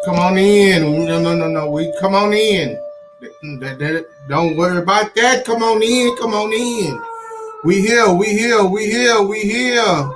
Come on in. No. We come on in. Don't worry about that. Come on in. Come on in. We here. We here. We here. We here.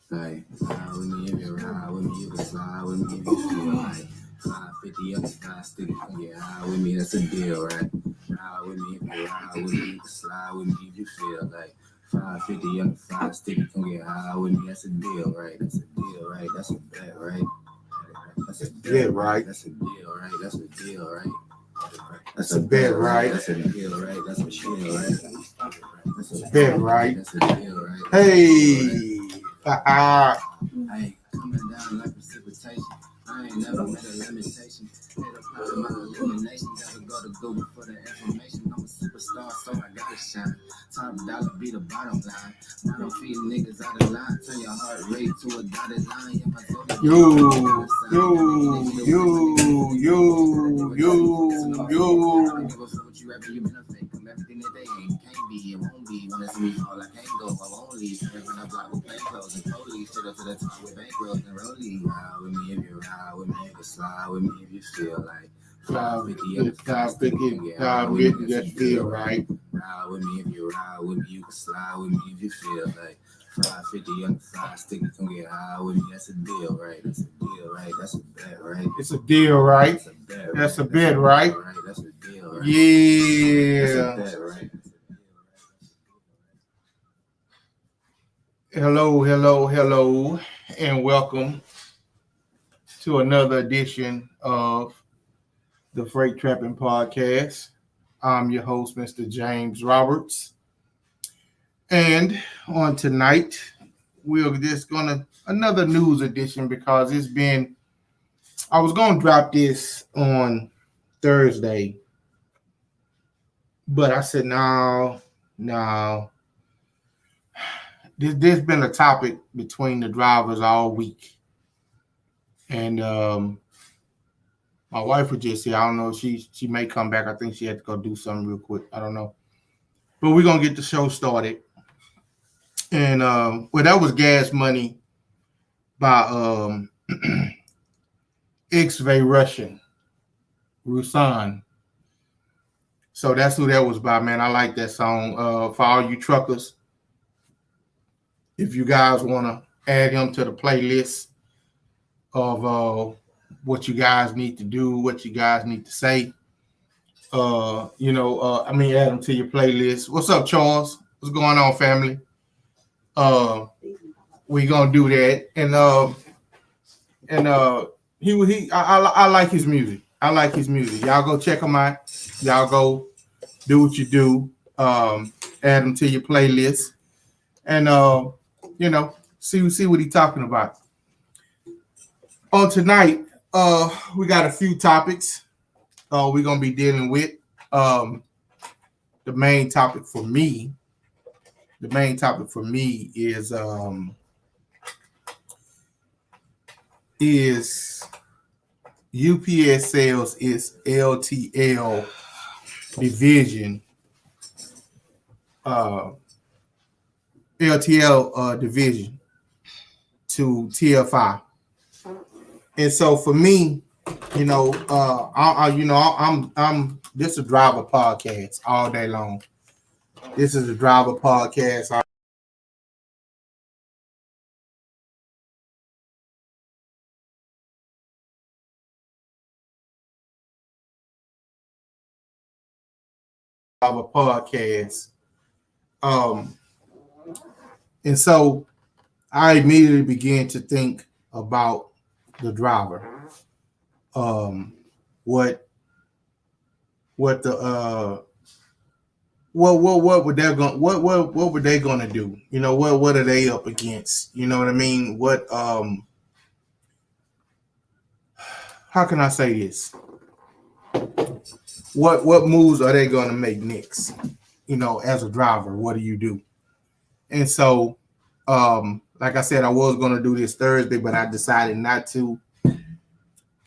Like, ride with me if you ride with me, you can slide with me if you feel like 550 up, 5 sticky, come get high with me, that's a deal, right? Ride with me if you ride with me, you can slide with me if you feel like 550 up, 5 sticky, come get high with me, that's a deal, right? That's a deal, right? That's a bet, right? That's a bet, right? That's a deal, right? That's a deal, right? That's a bet, right? That's a deal, right? That's a deal, right? That's a bet, right? That's a deal, right? Hey. Hey, coming down like precipitation. I ain't never met a limitation. Hit a part of my elimination. Gotta go to Google for the information. I'm a superstar, so I gotta shine. Top dollar be the bottom line. I don't feed niggas out of line. Turn your heart rate to a dotted line. Yeah, my zodiac. Everything that they ain't can't be, it won't be. Wanna see me fall, I can't go, I won't leave. When I block with plain clothes and police, straight up to the top with bankrolls and rollies. Ride with me if you ride with me, you can slide with me if you feel like 550 up, 550, just feel right. Ride with me if you ride with me, you can slide with me if you feel like 550 up, 5 sticky, come get high with me. That's a deal, right? That's a deal, right? That's a bet, right? It's a deal, right? That's a bet, right? That's a bet, right? That's a deal, right? Yeah. That's a bet, right? Hello, and welcome to another edition of the Freight Trapping Podcast. I'm your host, Mr. James Roberts. And on tonight, we're just another news edition because I was going to drop this on Thursday, but I said, no. There's been a topic between the drivers all week. And my wife was just here. I don't know. She may come back. I think she had to go do something real quick. I don't know. But we're going to get the show started. And, that was Gas Money by Xavy Rusan. So that's who that was by, man. I like that song. For all you truckers, if you guys want to add him to the playlist of what you guys need to do, what you guys need to say, add him to your playlist. What's up, Charles? What's going on, family? We gonna do that, I like his music. I like his music. Y'all go check him out. Y'all go do what you do. Add him to your playlist, and see what he's talking about. On tonight, we got a few topics we're gonna be dealing with. The main topic for me is UPS Sells its LTL Division, LTL Division to TFI. And so for me, I'm this is a driver podcast all day long. This is a driver podcast. Driver podcast. And so I immediately began to think about the driver. What were they gonna do? What are they up against? You know what I mean? How can I say this? What moves are they gonna make next? As a driver, what do you do? And so, like I said, I was gonna do this Thursday, but I decided not to.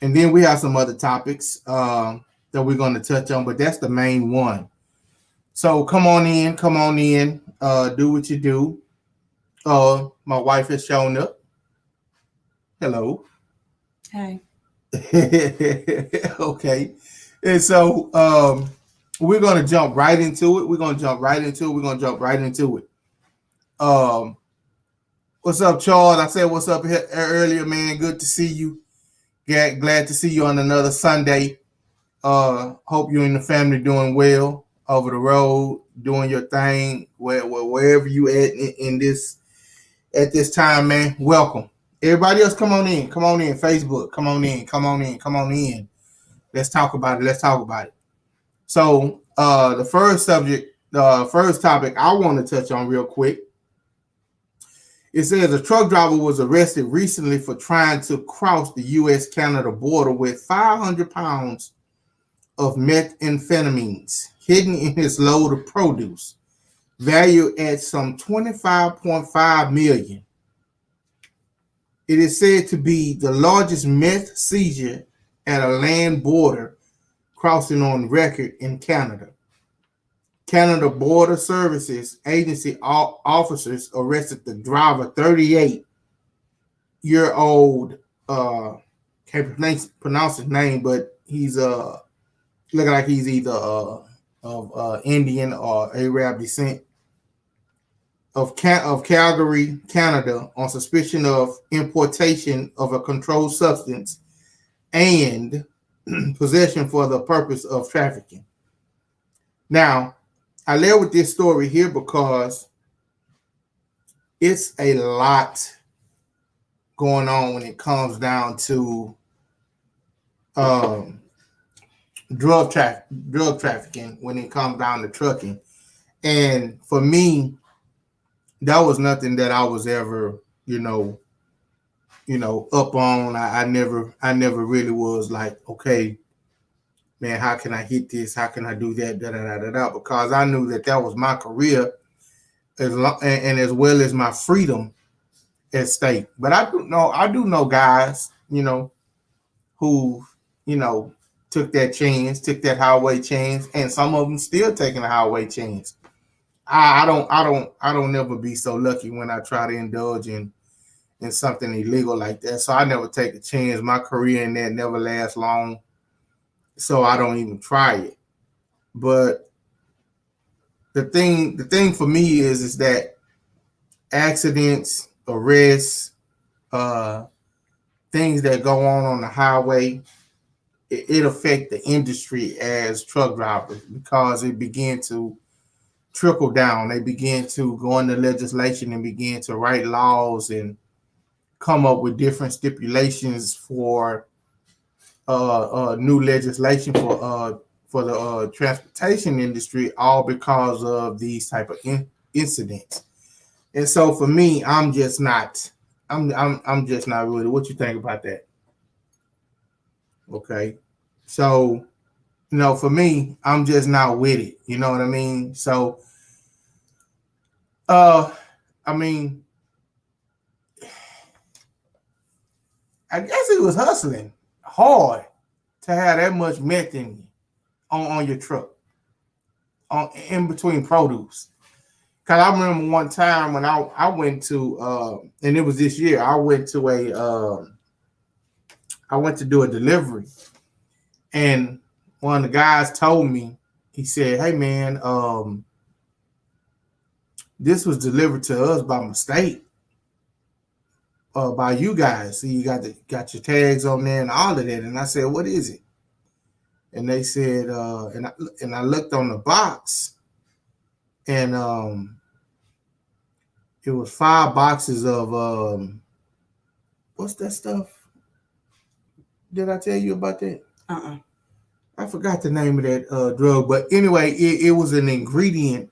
And then we have some other topics that we're going to touch on, but that's the main one. So come on in, do what you do. My wife has shown up. Hello. Hey. Okay. And so we're gonna jump right into it. What's up, Charles? I said what's up here earlier, man. Good to see you. Glad to see you on another Sunday. Hope you and the family doing well over the road, doing your thing, wherever you in this at this time, man. Welcome. Everybody else, come on in. Facebook, come on in. Let's talk about it. So the first topic I want to touch on real quick. It says a truck driver was arrested recently for trying to cross the U.S.-Canada border with 500 pounds of methamphetamines hidden in his load of produce, valued at some $25.5 million. It is said to be the largest meth seizure at a land border crossing on record in Canada. Canada Border Services Agency officers arrested the driver, 38-year-old, can't pronounce his name, but he's looking like he's either of Indian or Arab descent, of Calgary, Canada, on suspicion of importation of a controlled substance and possession for the purpose of trafficking. Now, I led with this story here because it's a lot going on when it comes down to drug trafficking, when it comes down to trucking. And for me, that was nothing that I was ever, up on. I never really was like, okay, man, how can I hit this? How can I do that? Because I knew that was my career, and as well as my freedom at stake. But I do know guys, who, took that highway chance, and some of them still taking a highway chance. I don't never be so lucky when I try to indulge in something illegal like that. So I never take a chance. My career in that never lasts long, so I don't even try it. But the thing for me is that accidents, arrests, things that go on the highway, it affect the industry as truck drivers, because it began to trickle down. They begin to go into legislation and begin to write laws and come up with different stipulations for new legislation for the transportation industry, all because of these type of incidents. And so for me, I'm just not really. What you think about that? Okay, so for me, I'm just not with it. You know what I mean? So, I mean, I guess he was hustling hard to have that much meth in on your truck, in between produce. Cause I remember one time when I went to and it was this year, I went to do a delivery, and one of the guys told me, he said, "Hey man, this was delivered to us by mistake, by you guys. So you got your tags on there and all of that." And I said, "What is it?" And they said, and I looked on the box, and it was 5 boxes of what's that stuff? Did I tell you about that? I forgot the name of that drug, but anyway, it was an ingredient,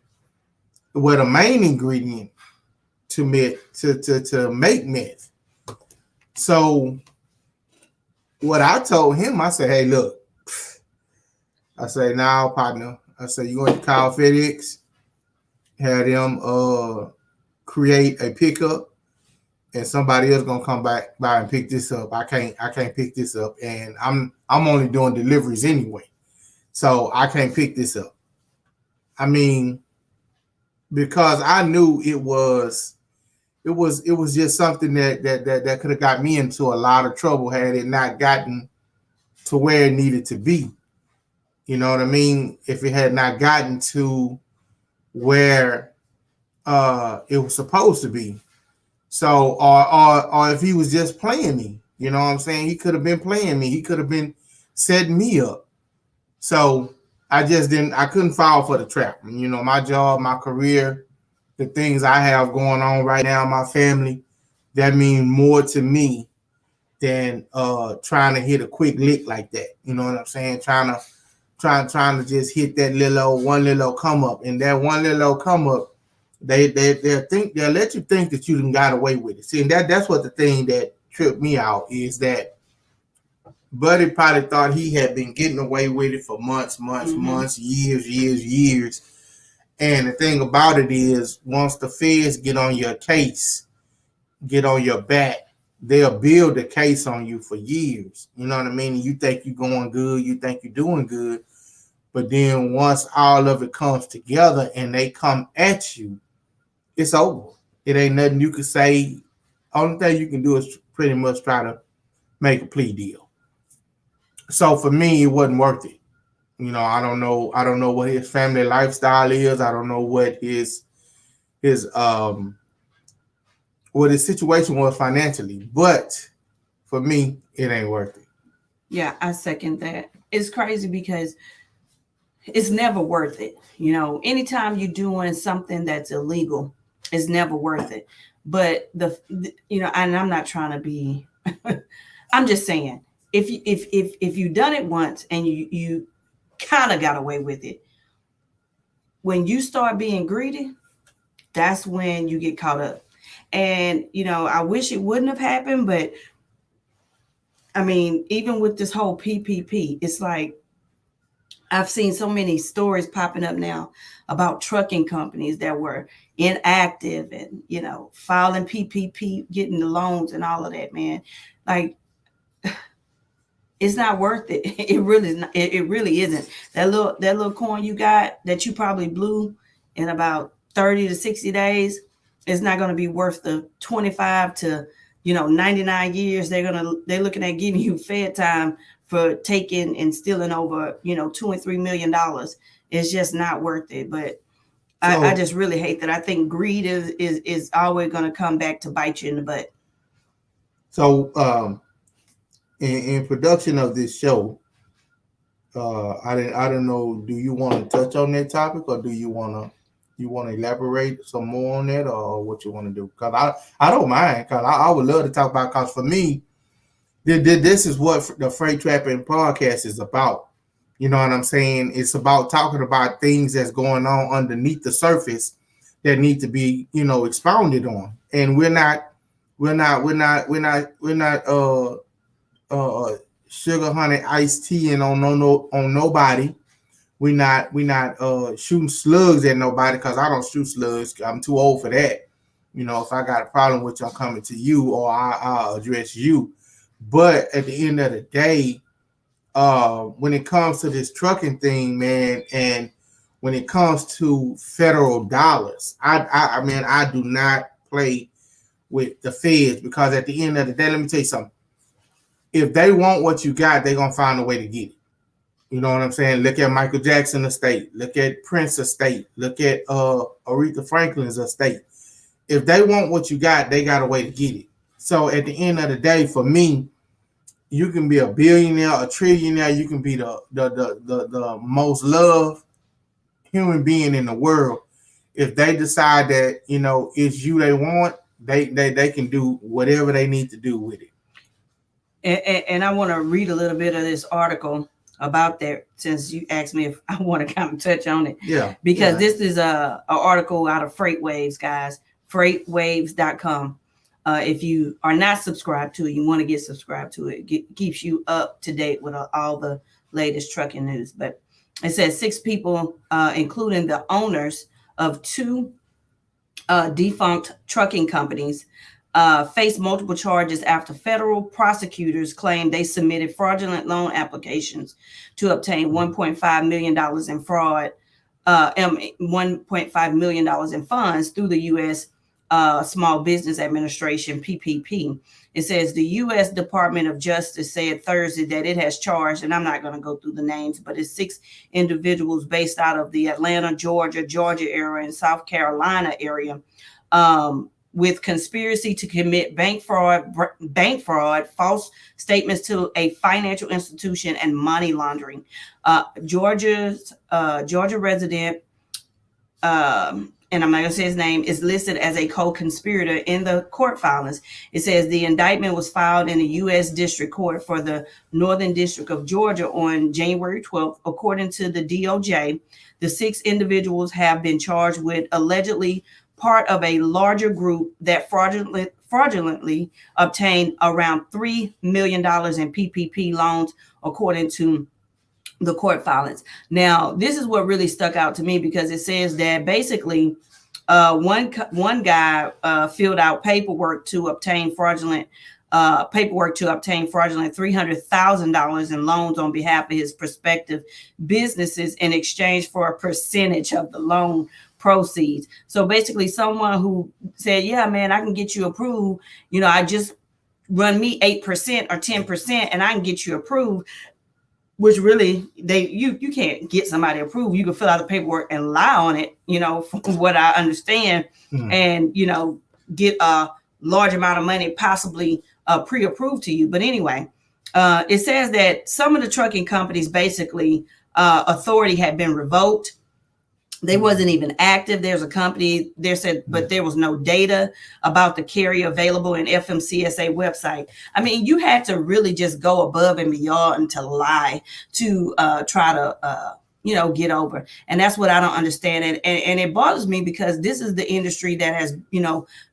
the main ingredient to make meth. So what I told him, I said, "Hey, look," I say, "Now, partner," I say, "you going to call FedEx, have them create a pickup and somebody else gonna come back by and pick this up. I can't pick this up, and I'm only doing deliveries anyway, so I can't pick this up. I mean, because I knew it was just something that could have got me into a lot of trouble had it not gotten to where it needed to be. You know what I mean? If it had not gotten to where it was supposed to be. So, or if he was just playing me, you know what I'm saying? He could have been playing me. He could have been setting me up. So I couldn't fall for the trap. You know, my job, my career, the things I have going on right now, my family, that mean more to me than trying to hit a quick lick like that. You know what I'm saying? Trying to just hit that one little come up, and that one little come up, they'll let you think that you done got away with it. See, and that's what the thing that tripped me out is that Buddy probably thought he had been getting away with it for months, years. And the thing about it is, once the feds get on your case, get on your back, they'll build a case on you for years. You know what I mean? And you think you're going good, you think you're doing good, but then once all of it comes together and they come at you, it's over. It ain't nothing you can say. Only thing you can do is pretty much try to make a plea deal. So for me, it wasn't worth it. You know, I don't know what his family lifestyle is. I don't know what his what his situation was financially. But for me, it ain't worth it. Yeah, I second that. It's crazy because it's never worth it. You know, anytime you're doing something that's illegal, it's never worth it. But you know, and I'm not trying to be I'm just saying, if you done it once and you kind of got away with it, when you start being greedy, that's when you get caught up. And you know, I wish it wouldn't have happened, but I mean, even with this whole PPP, it's like I've seen so many stories popping up now about trucking companies that were inactive and, you know, filing PPP, getting the loans and all of that, man. Like, it's not worth it. It really is not, it really isn't. That little coin you got that you probably blew in about 30 to 60 days is not going to be worth the 25 to, you know, 99 years. They're looking at giving you Fed time for taking and stealing over, you know, $2 and $3 million. It's just not worth it. But I just really hate that. I think greed is always going to come back to bite you in the butt. So in production of this show, I don't know. Do you want to touch on that topic, or do you want to elaborate some more on that, or what you want to do? Because I don't mind. Because I would love to talk about. Because for me, this is what the Freight Trapping podcast is about. You know what I'm saying? It's about talking about things that's going on underneath the surface that need to be, you know, expounded on. And we're not sugar honey iced tea and on nobody. We're not shooting slugs at nobody, because I don't shoot slugs. I'm too old for that. You know, if I got a problem with you, I'm coming to you, or I'll address you. But at the end of the day, when it comes to this trucking thing, man, and when it comes to federal dollars, I mean, I do not play with the feds, because at the end of the day, let me tell you something. If they want what you got, they're going to find a way to get it. You know what I'm saying? Look at Michael Jackson estate. Look at Prince estate. Look at Aretha Franklin's estate. If they want what you got, they got a way to get it. So at the end of the day, for me, you can be a billionaire, a trillionaire. You can be the most loved human being in the world. If they decide that, you know, it's you they want, they can do whatever they need to do with it. And I want to read a little bit of this article about that, since you asked me if I want to kind of touch on it. Yeah. Because this is a article out of Freight Waves, guys. Freightwaves.com. If you are not subscribed to it, you want to get subscribed to it. Keeps you up to date with all the latest trucking news. But it says 6 people, including the owners of 2 defunct trucking companies, faced multiple charges after federal prosecutors claimed they submitted fraudulent loan applications to obtain $1.5 million in fraud, $1.5 million in funds through the U.S. Small Business Administration, PPP. It says the U.S. Department of Justice said Thursday that it has charged, and I'm not going to go through the names, but it's 6 individuals based out of the Atlanta, Georgia area, and South Carolina area, with conspiracy to commit bank fraud, false statements to a financial institution, and money laundering. Georgia resident, and I'm not going to say his name, is listed as a co-conspirator in the court filings. It says the indictment was filed in the U.S. District Court for the Northern District of Georgia on January 12th. According to the DOJ, the 6 individuals have been charged with allegedly part of a larger group that fraudulently obtained around $3 million in PPP loans, according to the court filings. Now, this is what really stuck out to me, because it says that basically one guy filled out paperwork to obtain fraudulent $300,000 in loans on behalf of his prospective businesses in exchange for a percentage of the loan proceeds. So basically someone who said, yeah, man, I can get you approved. I just run me 8% or 10% and I can get you approved, which really you can't get somebody approved. You can fill out the paperwork and lie on it, from what I understand, and, get a large amount of money possibly pre-approved to you. But anyway, it says that some of the trucking companies, basically authority had been revoked. They wasn't even active. There's a company there said, but there was no data about the carrier available in FMCSA website. I mean, you had to really just go above and beyond to lie to try to, get over. And that's what I don't understand. And it bothers me, because this is the industry that has,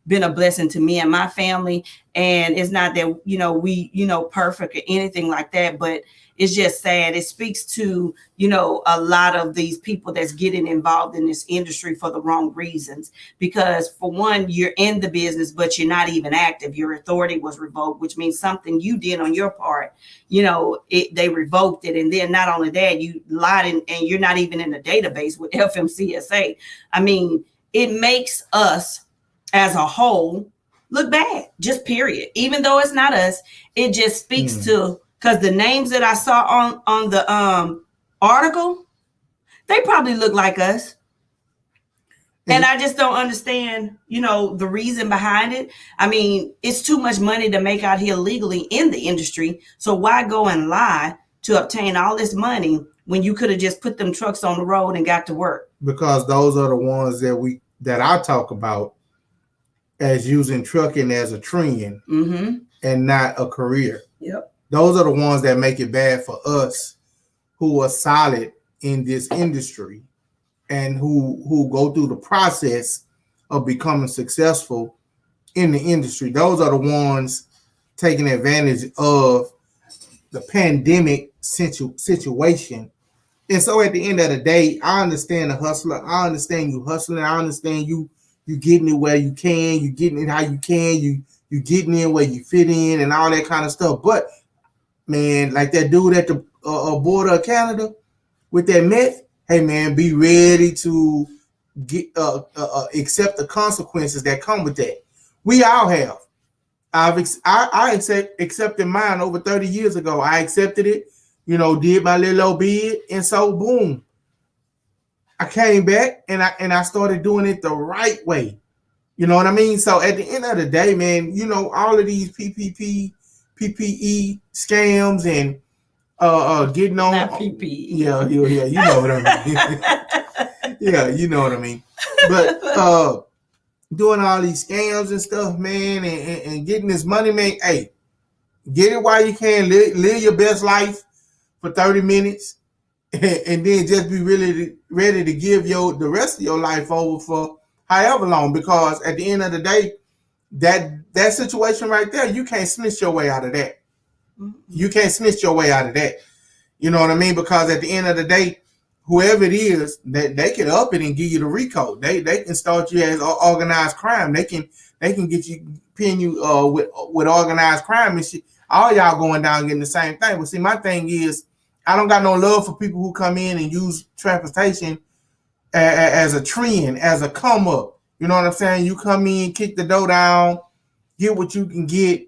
been a blessing to me and my family. And it's not that, we, perfect or anything like that, but it's just sad. It speaks to, a lot of these people that's getting involved in this industry for the wrong reasons. Because for one, you're in the business, but you're not even active. Your authority was revoked, which means something you did on your part, they revoked it. And then not only that, you lied and you're not even in the database with FMCSA. I mean, it makes us as a whole look bad, just period. Even though it's not us, it just speaks to, because the names that I saw on the article, they probably look like us. And I just don't understand, the reason behind it. I mean, it's too much money to make out here legally in the industry. So why go and lie to obtain all this money when you could have just put them trucks on the road and got to work? Because those are the ones that I talk about as using trucking as a trend and not a career. Yep. Those are the ones that make it bad for us who are solid in this industry and who go through the process of becoming successful in the industry. Those are the ones taking advantage of the pandemic situation. And so at the end of the day, I understand the hustler. I understand you hustling. I understand you getting it where you can. You getting it how you can. You getting in where you fit in and all that kind of stuff. But man, like that dude at the border of Canada with that meth, hey man, be ready to get accept the consequences that come with that. We all have. I accepted mine over 30 years ago. I accepted it, did my little old bid, and so boom, I came back and I started doing it the right way. You know what I mean? So at the end of the day, man, all of these PPE scams and getting on. Not PPE. Yeah, you know what I mean. Yeah, you know what I mean. But doing all these scams and stuff, man, and getting this money, man. Hey, get it while you can. Live your best life for 30 minutes, and then just be really ready to give the rest of your life over for however long. Because at the end of the day, that situation right there, you can't snitch your way out of that. You can't snitch your way out of that. You know what I mean? Because at the end of the day, whoever it is, they can up it and give you the RICO. They can start you as organized crime. They can they can get you, pin you with organized crime and shit. All y'all going down getting the same thing. But see, my thing is, I don't got no love for people who come in and use transportation as a trend, as a come up. You know what I'm saying? You come in, kick the door down, get what you can get,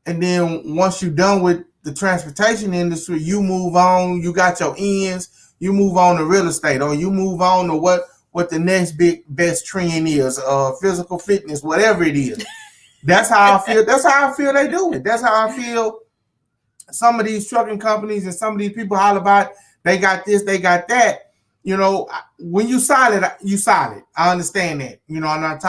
and then once you're done with the transportation industry, you move on. You got your ends. You move on to real estate, or you move on to what the next big best trend is, physical fitness, whatever it is. That's how I feel. That's how I feel they do it. That's how I feel some of these trucking companies and some of these people holler about they got this, they got that. You know, when you solid, you solid. I understand that. You know, I'm not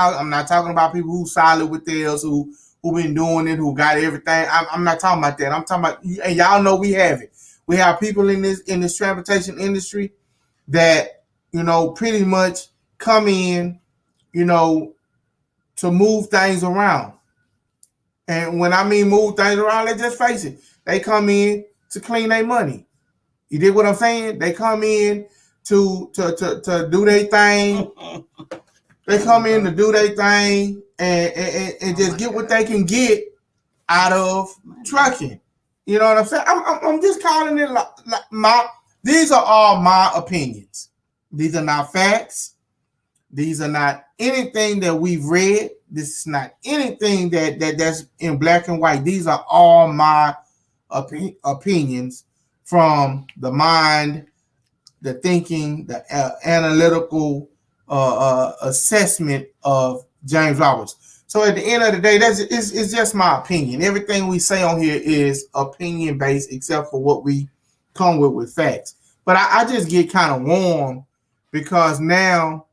talking about people who solid with theirs, who been doing it, who got everything. I'm not talking about that. I'm talking about, and y'all know we have it. We have people in this transportation industry that, you know, pretty much come in, you know, to move things around. And when I mean move things around, let's just face it, they come in to clean their money. You dig what I'm saying? They come in to do their thing. They come in to do their thing and just get what they can get out of trucking. You know what I'm saying? I'm just calling it like these are all my opinions. These are not facts. These are not anything that we've read. This is not anything that's in black and white. These are all my opinions from the mind, the thinking, the analytical assessment of James Roberts. So at the end of the day, it's just my opinion. Everything we say on here is opinion based, except for what we come with facts. But I just get kind of warm because now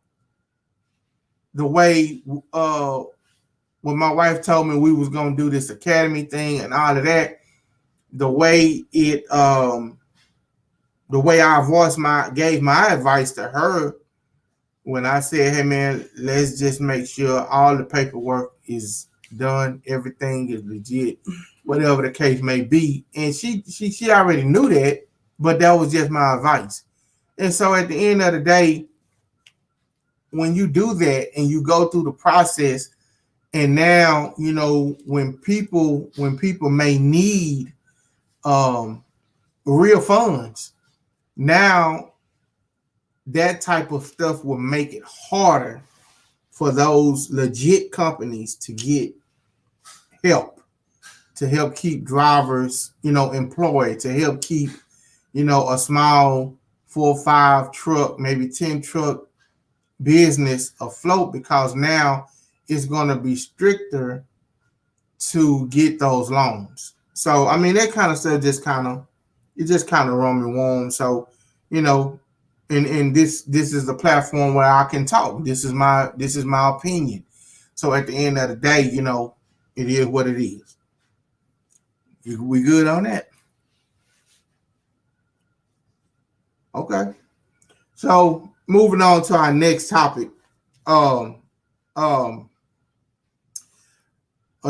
the way when my wife told me we was gonna do this academy thing and all of that, the way I gave my advice to her when I said, hey man, let's just make sure all the paperwork is done, everything is legit, whatever the case may be. And she already knew that, but that was just my advice. And so at the end of the day, when you do that and you go through the process, and now, you know, when people may need real funds, now that type of stuff will make it harder for those legit companies to get help, to help keep drivers, you know, employed, to help keep, you know, a small 4 or 5 truck, maybe 10 truck business afloat, because now it's going to be stricter to get those loans. So, I mean, that kind of stuff just kind of run me warm. So, you know, and this is the platform where I can talk. This is my opinion. So at the end of the day, you know, it is what it is. We good on that? Okay. So moving on to our next topic. A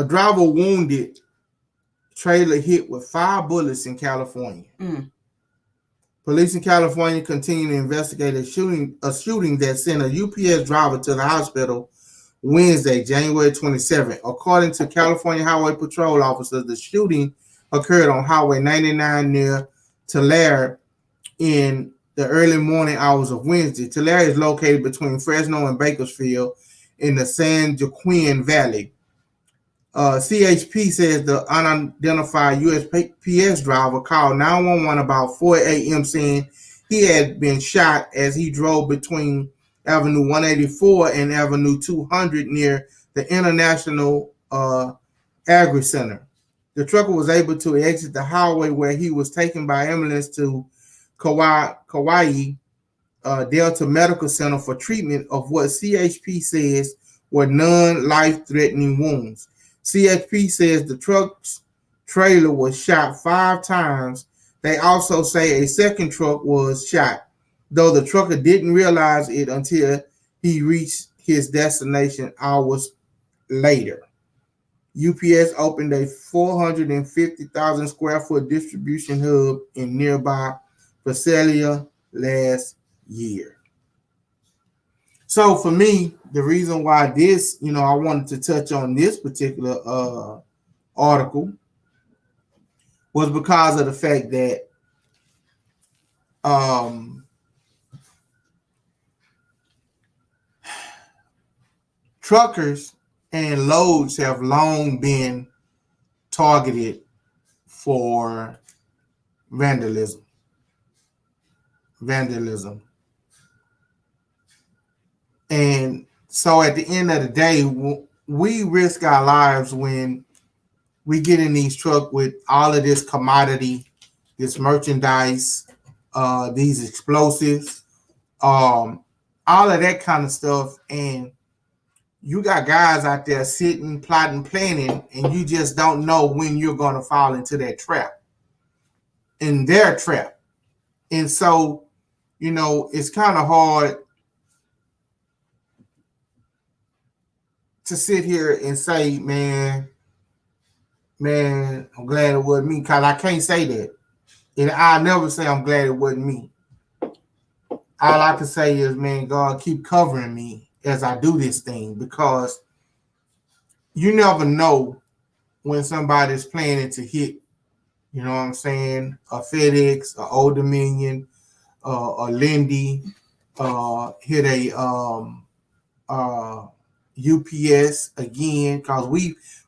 driver wounded, trailer hit with 5 bullets in California. Police in California continue to investigate a shooting that sent a UPS driver to the hospital Wednesday, January 27th. According to California Highway Patrol officers, the shooting occurred on Highway 99 near Tulare in the early morning hours of Wednesday. Tulare is located between Fresno and Bakersfield in the San Joaquin Valley. CHP says the unidentified USPS driver called 911 about 4 a.m. saying he had been shot as he drove between Avenue 184 and Avenue 200 near the International Agri Center. The trucker was able to exit the highway where he was taken by ambulance to Kauai Delta Medical Center for treatment of what CHP says were non-life-threatening wounds. CHP says the truck's trailer was shot 5 times. They also say a second truck was shot, though the trucker didn't realize it until he reached his destination hours later. UPS opened a 450,000 square foot distribution hub in nearby Visalia last year. So for me, the reason why this, I wanted to touch on this particular article was because of the fact that um, truckers and loads have long been targeted for vandalism. And so at the end of the day, we risk our lives when we get in these trucks with all of this commodity, this merchandise, these explosives, all of that kind of stuff. And you got guys out there sitting, plotting, planning, and you just don't know when you're going to fall into that trap, in their trap. And so, it's kind of hard to sit here and say, man, I'm glad it wasn't me, because I can't say that. And I'll never say I'm glad it wasn't me. All I can say is, man, God, keep covering me as I do this thing, because you never know when somebody's planning to hit, you know what I'm saying, a FedEx, a Old Dominion, a Lindy, hit a UPS again, because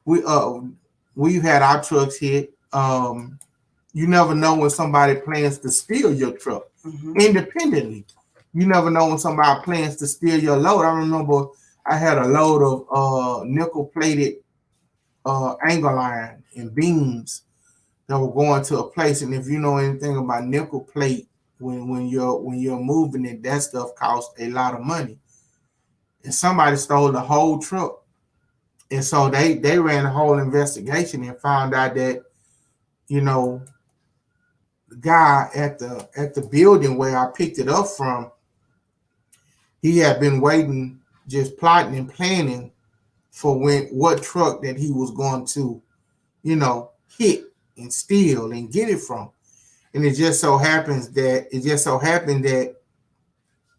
we've had our trucks hit. You never know when somebody plans to steal your truck independently. You never know when somebody plans to steal your load. I remember I had a load of nickel-plated angle iron and beams that were going to a place. And if you know anything about nickel plate, when you're moving it, that stuff costs a lot of money. And somebody stole the whole truck. And so they ran a whole investigation and found out that, the guy at the building where I picked it up from, he had been waiting, just plotting and planning for what truck that he was going to, hit and steal and get it from. And it just so happened that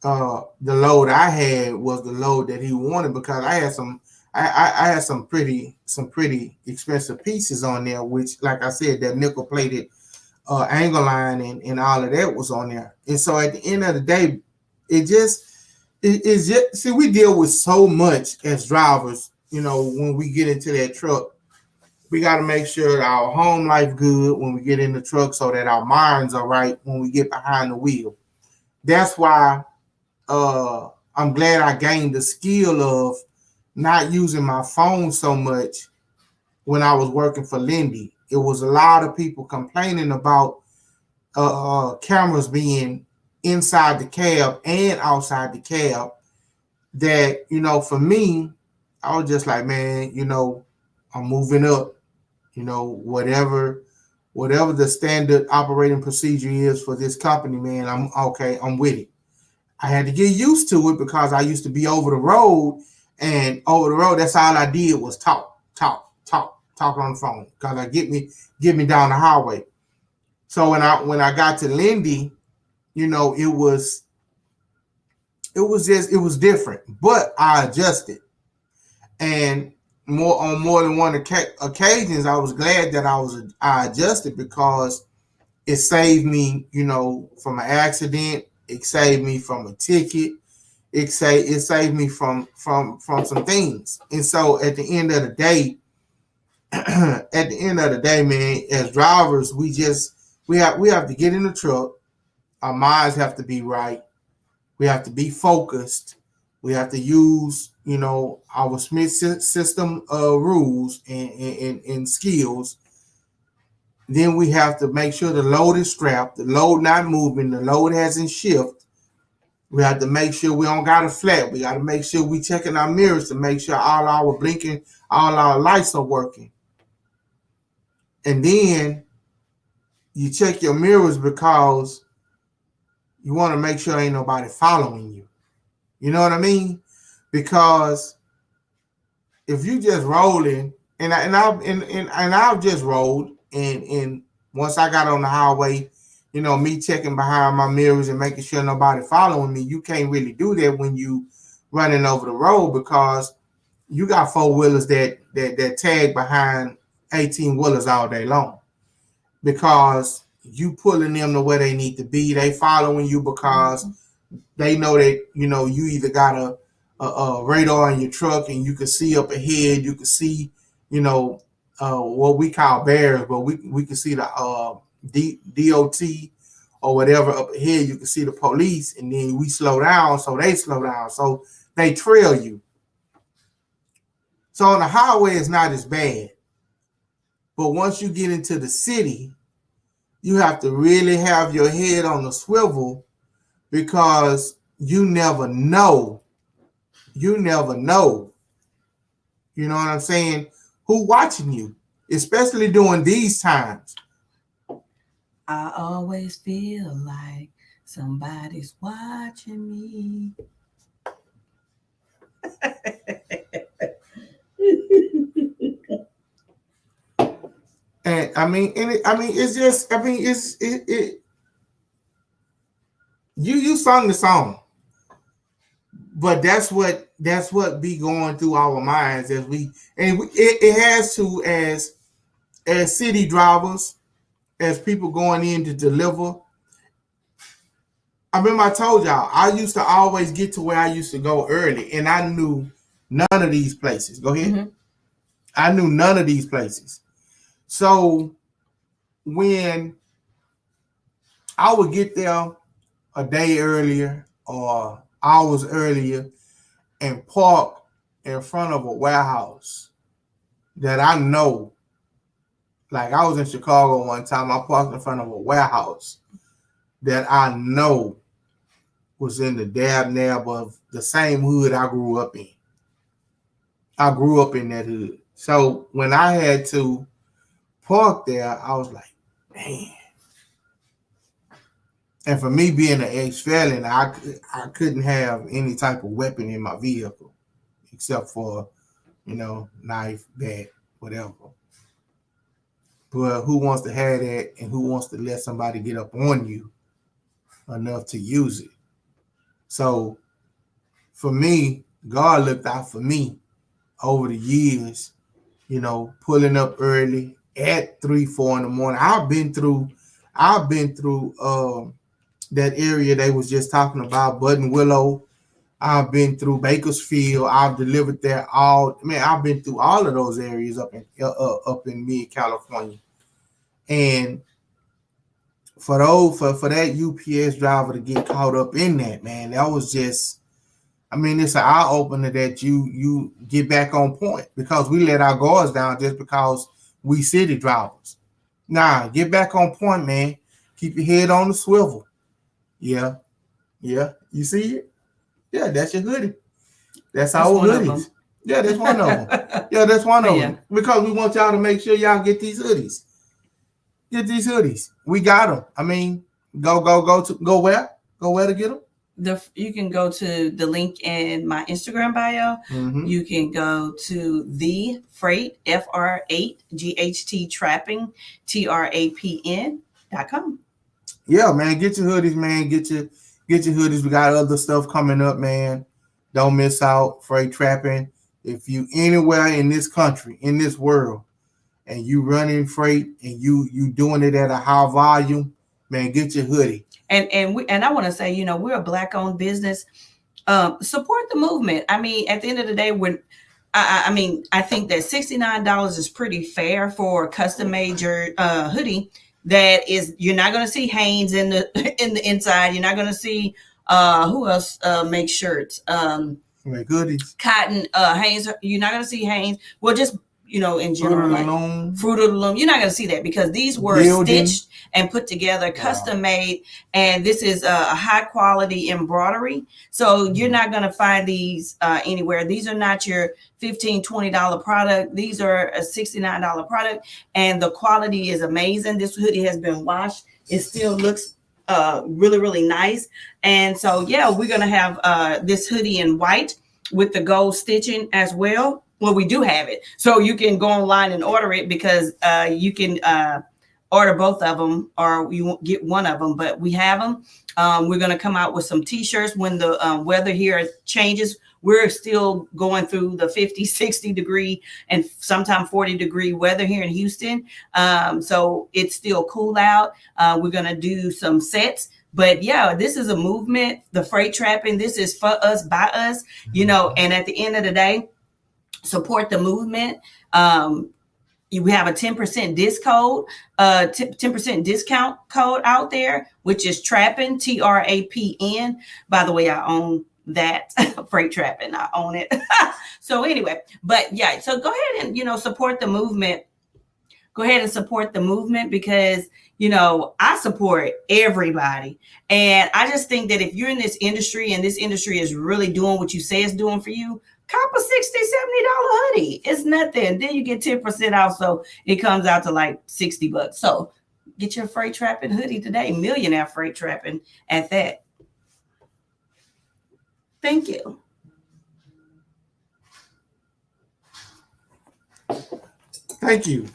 the load I had was the load that he wanted, because I had some pretty expensive pieces on there, which, like I said, that nickel plated angle line and all of that was on there. And so at the end of the day, see, we deal with so much as drivers. When we get into that truck, we got to make sure our home life good when we get in the truck, so that our minds are right when we get behind the wheel. That's why I'm glad I gained the skill of not using my phone so much when I was working for Lindy. It was a lot of people complaining about cameras being inside the cab and outside the cab. That, for me, I was just like, man, I'm moving up. Whatever the standard operating procedure is for this company, man, I'm with it. I had to get used to it, because I used to be over the road, and over the road, that's all I did was talk on the phone, because I get me down the highway. So when I got to Lindy, it was different, but I adjusted. And on more than one occasions, I was glad that I adjusted, because it saved me, from an accident. It saved me from a ticket. It saved me from some things. And so at the end of the day, man, as drivers, we have to get in the truck. Our minds have to be right. We have to be focused. We have to use, our Smith system rules and skills. Then we have to make sure the load is strapped, the load not moving, the load hasn't shifted. We have to make sure we don't got a flat. We got to make sure we checking our mirrors to make sure all our lights are working. And then you check your mirrors, because you want to make sure ain't nobody following you. You know what I mean? Because if you just rolling, and I've just rolled, and once I got on the highway, me checking behind my mirrors and making sure nobody following me. You can't really do that when running over the road because you got 4-wheelers that tag behind 18-wheelers all day long because you pulling them to where they need to be. They following you because they know that you either got a radar in your truck and you can see up ahead. You can see what we call bears, but we can see the DOT or whatever up ahead. You can see the police, and then we slow down, so they slow down, so they trail you. So on the highway, it's not as bad, but once you get into the city, you have to really have your head on the swivel because you never know. You never know. You know what I'm saying? Who watching you, especially during these times. I always feel like somebody's watching me. And you sung the song, but that's what be going through our minds it has to as city drivers, as people going in to deliver. I remember I told y'all I used to always get to where I used to go early, and I knew none of these places. Go ahead. Mm-hmm. I knew none of these places. So when I would get there a day earlier or hours earlier and park in front of a warehouse that I know, like I was in Chicago one time, I parked in front of a warehouse that I know was in the dab nab of the same hood I grew up in. I grew up in that hood. So when I had to park there, I was like, man. And for me being an ex-felon, I couldn't have any type of weapon in my vehicle except for, knife, bat, whatever. But who wants to have that, and who wants to let somebody get up on you enough to use it? So for me, God looked out for me over the years, pulling up early at 3, 4 in the morning. I've been through that area they was just talking about, Button Willow. I've been through Bakersfield. I've delivered there I've been through all of those areas up in mid California. And for that UPS driver to get caught up in that, man, that was just, it's an eye opener that you get back on point, because we let our guards down just because we city drivers. Nah, get back on point, man. Keep your head on the swivel. Yeah. You see it? Yeah, that's your hoodie. That's our hoodies. Yeah, that's one of them. Yeah, that's one of them. Because we want y'all to make sure y'all get these hoodies. Get these hoodies. We got them. Go where? Go where to get them? You can go to the link in my Instagram bio. Mm-hmm. You can go to the Freight FR8GHT Trapping TRAPN.com. Yeah, man, get your hoodies, man. Get your hoodies. We got other stuff coming up, man. Don't miss out. Freight Trapping. If you anywhere in this country, in this world, and you running freight and you doing it at a high volume, man, get your hoodie. And I want to say, we're a Black-owned business. Support the movement. At the end of the day, I think that $69 is pretty fair for a custom-made hoodie. That is, you're not going to see Hanes in the inside. You're not going to see who else makes shirts. Make hoodies. Cotton, Hanes. You're not going to see Hanes. Well, just in general, Fruit of the Loom. You're not going to see that because these were stitched and put together, custom made, and this is a high quality embroidery. So you're not going to find these anywhere. These are not your $15, $20 product. These are a $69 product, and the quality is amazing. This hoodie has been washed. It still looks really, really nice. And so, yeah, we're going to have this hoodie in white with the gold stitching as well. Well, we do have it. So you can go online and order it, because you can order both of them, or you won't get one of them, but we have them. We're going to come out with some t-shirts when the weather here changes. we're still going through the 50, 60 degree and sometimes 40-degree weather here in Houston. So it's still cool out. We're going to do some sets. But yeah, this is a movement, the freight trapping. This is for us, by us, and at the end of the day, support the movement. We have a 10% discount, 10% discount code out there, which is Trappin, TRAPN. By the way, I own that freight trapping. I own it. So anyway, but yeah, so go ahead and, support the movement. Go ahead and support the movement because, I support everybody. And I just think that if you're in this industry and this industry is really doing what you say it's doing for you, cop a $60, $70 hoodie. It's nothing. Then you get 10% off. So it comes out to like $60. So get your freight trapping hoodie today. Millionaire freight trapping at that. Thank you. Thank you.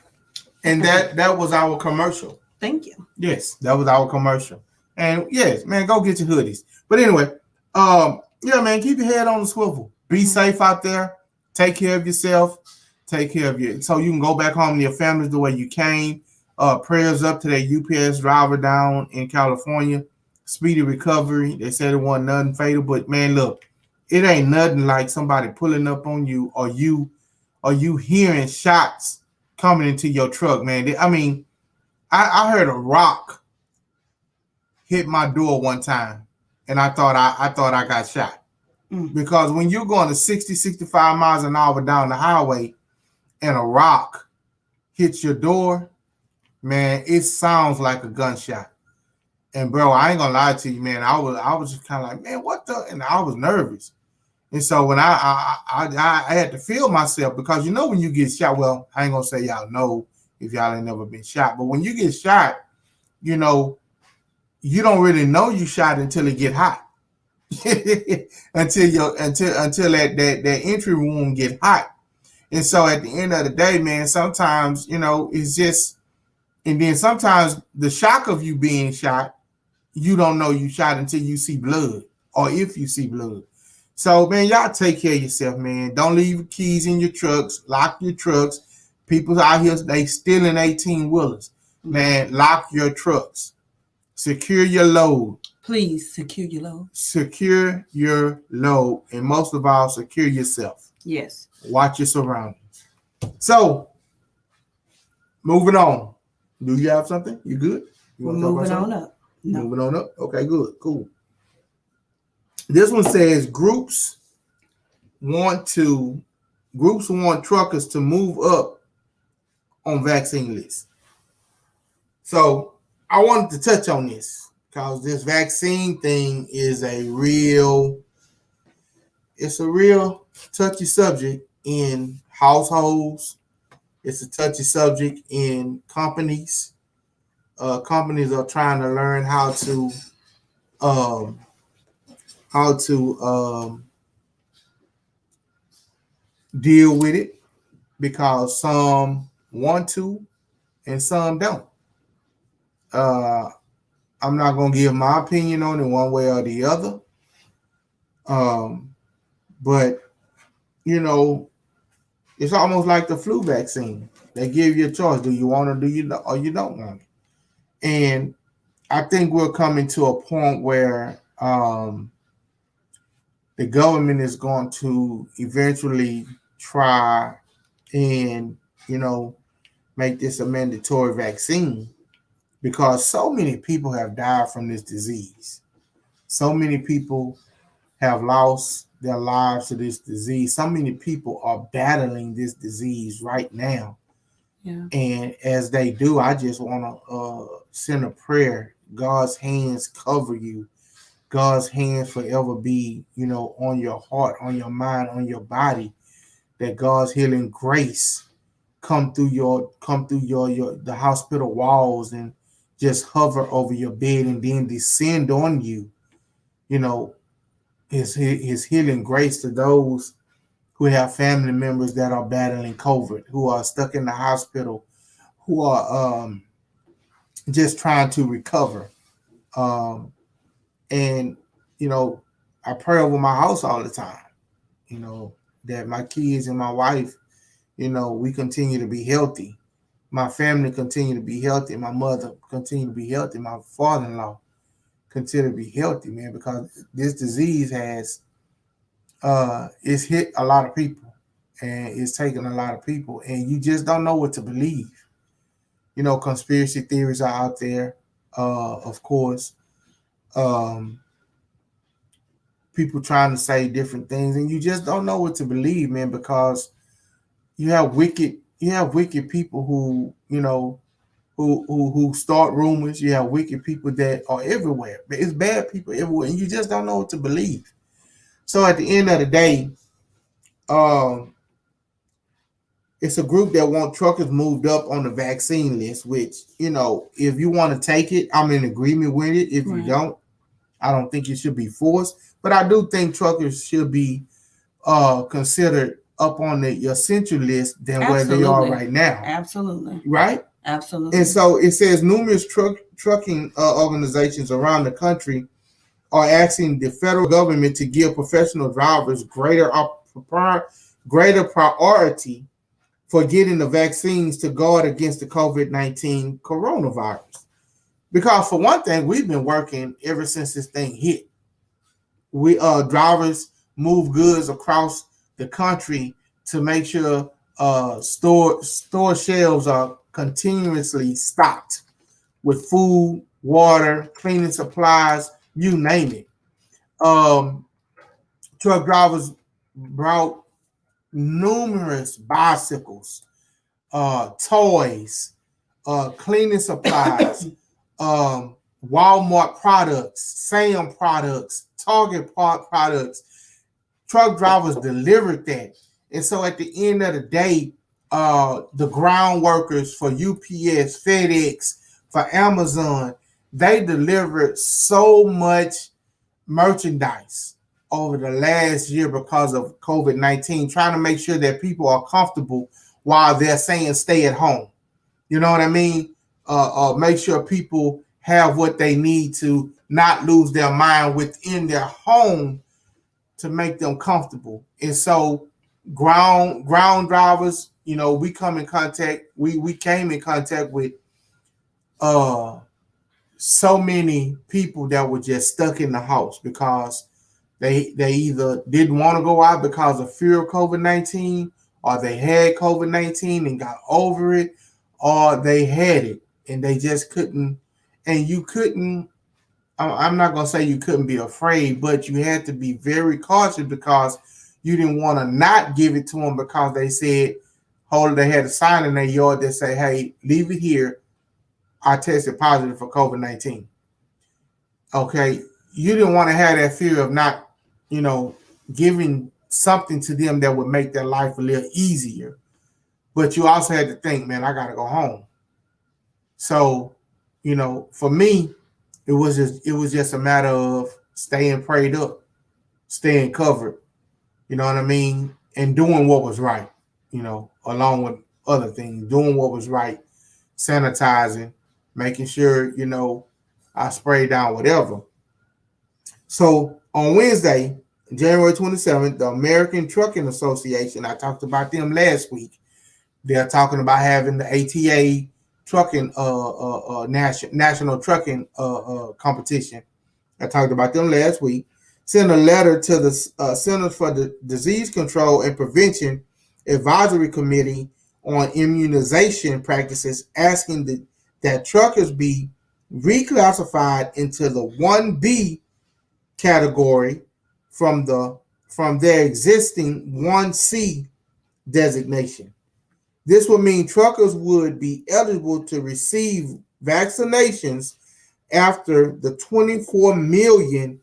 And that was our commercial. Thank you. Yes, that was our commercial. And yes, man, go get your hoodies. But anyway, yeah, man, keep your head on the swivel. Be safe out there. Take care of yourself. Take care of you. So you can go back home to your families the way you came. Prayers up to that UPS driver down in California. Speedy recovery. They said it wasn't nothing fatal, but man, look, it ain't nothing like somebody pulling up on you or you hearing shots coming into your truck, man. I mean, I heard a rock hit my door one time, and I thought I got shot. Because when you're going to 60, 65 miles an hour down the highway and a rock hits your door, man, it sounds like a gunshot. And bro, I ain't gonna lie to you, man. I was just kind of like, man, what the? And I was nervous. And so when I had to feel myself, because when you get shot, well, I ain't gonna say y'all know if y'all ain't never been shot, but when you get shot, you don't really know you shot until it get hot. until that entry wound get hot. And so at the end of the day, man, sometimes, it's just, and then sometimes the shock of you being shot, you don't know you shot until you see blood, or if you see blood. So, man, y'all take care of yourself, man. Don't leave keys in your trucks. Lock your trucks. People out here, they stealing 18-wheelers. Man, lock your trucks. Secure your load. Please secure your load. Secure your load. And most of all, secure yourself. Yes. Watch your surroundings. So, moving on. Do you have something? You good? You want to talk about something? Moving on up. No. Moving on up? Okay, good. Cool. This one says groups want truckers to move up on vaccine lists. So I wanted to touch on this because this vaccine thing is a real touchy subject in households. It's a touchy subject in companies. Companies are trying to learn how to deal with it because some want to and some don't. I'm not going to give my opinion on it one way or the other. But, it's almost like the flu vaccine. They give you a choice. Do you want it, or you don't want it? And I think we're coming to a point where the government is going to eventually try and, make this a mandatory vaccine because so many people have died from this disease. So many people have lost their lives to this disease. So many people are battling this disease right now. Yeah. And as they do, I just want to send a prayer. God's hands cover you. God's hands forever be, on your heart, on your mind, on your body. That God's healing grace come through the hospital walls and just hover over your bed and then descend on you. His healing grace to those who have family members that are battling COVID, who are stuck in the hospital, who are just trying to recover. And I pray over my house all the time. that my kids and my wife, we continue to be healthy. My family continue to be healthy. My mother continue to be healthy. My father-in-law continue to be healthy, man, because this disease it's hit a lot of people and it's taken a lot of people, and you just don't know what to believe. Conspiracy theories are out there, of course. Um, People trying to say different things, and you just don't know what to believe, man, because you have wicked people who start rumors. You have wicked people that are everywhere. But it's bad people everywhere, and you just don't know what to believe. So at the end of the day, um, it's a group that want truckers moved up on the vaccine list. Which if you want to take it, I'm in agreement with it. If you don't, I don't think it should be forced. But I do think truckers should be considered up on the essential list than where they are right now. Absolutely. Right? Absolutely. And so it says numerous trucking organizations around the country are asking the federal government to give professional drivers greater priority for getting the vaccines to guard against the COVID-19 coronavirus. Because for one thing, we've been working ever since this thing hit. We drivers move goods across the country to make sure store shelves are continuously stocked with food, water, cleaning supplies, you name it. Um, Truck drivers brought numerous bicycles, toys, cleaning supplies, Walmart products, Sam products, Target products. Truck drivers delivered that. And so at the end of the day, the ground workers for UPS, FedEx, for Amazon, they delivered so much merchandise over the last year because of COVID-19, trying to make sure that people are comfortable while they're saying stay at home. You know what I mean? Make sure people have what they need to not lose their mind within their home to make them comfortable. And so ground drivers, we came in contact with so many people that were just stuck in the house because they either didn't want to go out because of fear of COVID-19, or they had COVID-19 and got over it, or they had it and they just couldn't. And you couldn't, I'm not going to say you couldn't be afraid, but you had to be very cautious because you didn't want to not give it to them because they said, they had a sign in their yard that say, hey, leave it here. I tested positive for COVID-19. Okay. You didn't want to have that fear of not, giving something to them that would make their life a little easier. But you also had to think, man, I got to go home. So, for me, it was just a matter of staying prayed up, staying covered, you know what I mean? And doing what was right, along with other things, doing what was right, sanitizing, making sure, I sprayed down whatever. So on Wednesday, January 27th, the American Trucking Association, I talked about them last week. They're talking about having the ATA trucking national trucking competition. I talked about them last week. Sent a letter to the Centers for the Disease Control and Prevention Advisory Committee on Immunization Practices, asking that truckers be reclassified into the 1B category from their existing 1C designation. This would mean truckers would be eligible to receive vaccinations after the 24 million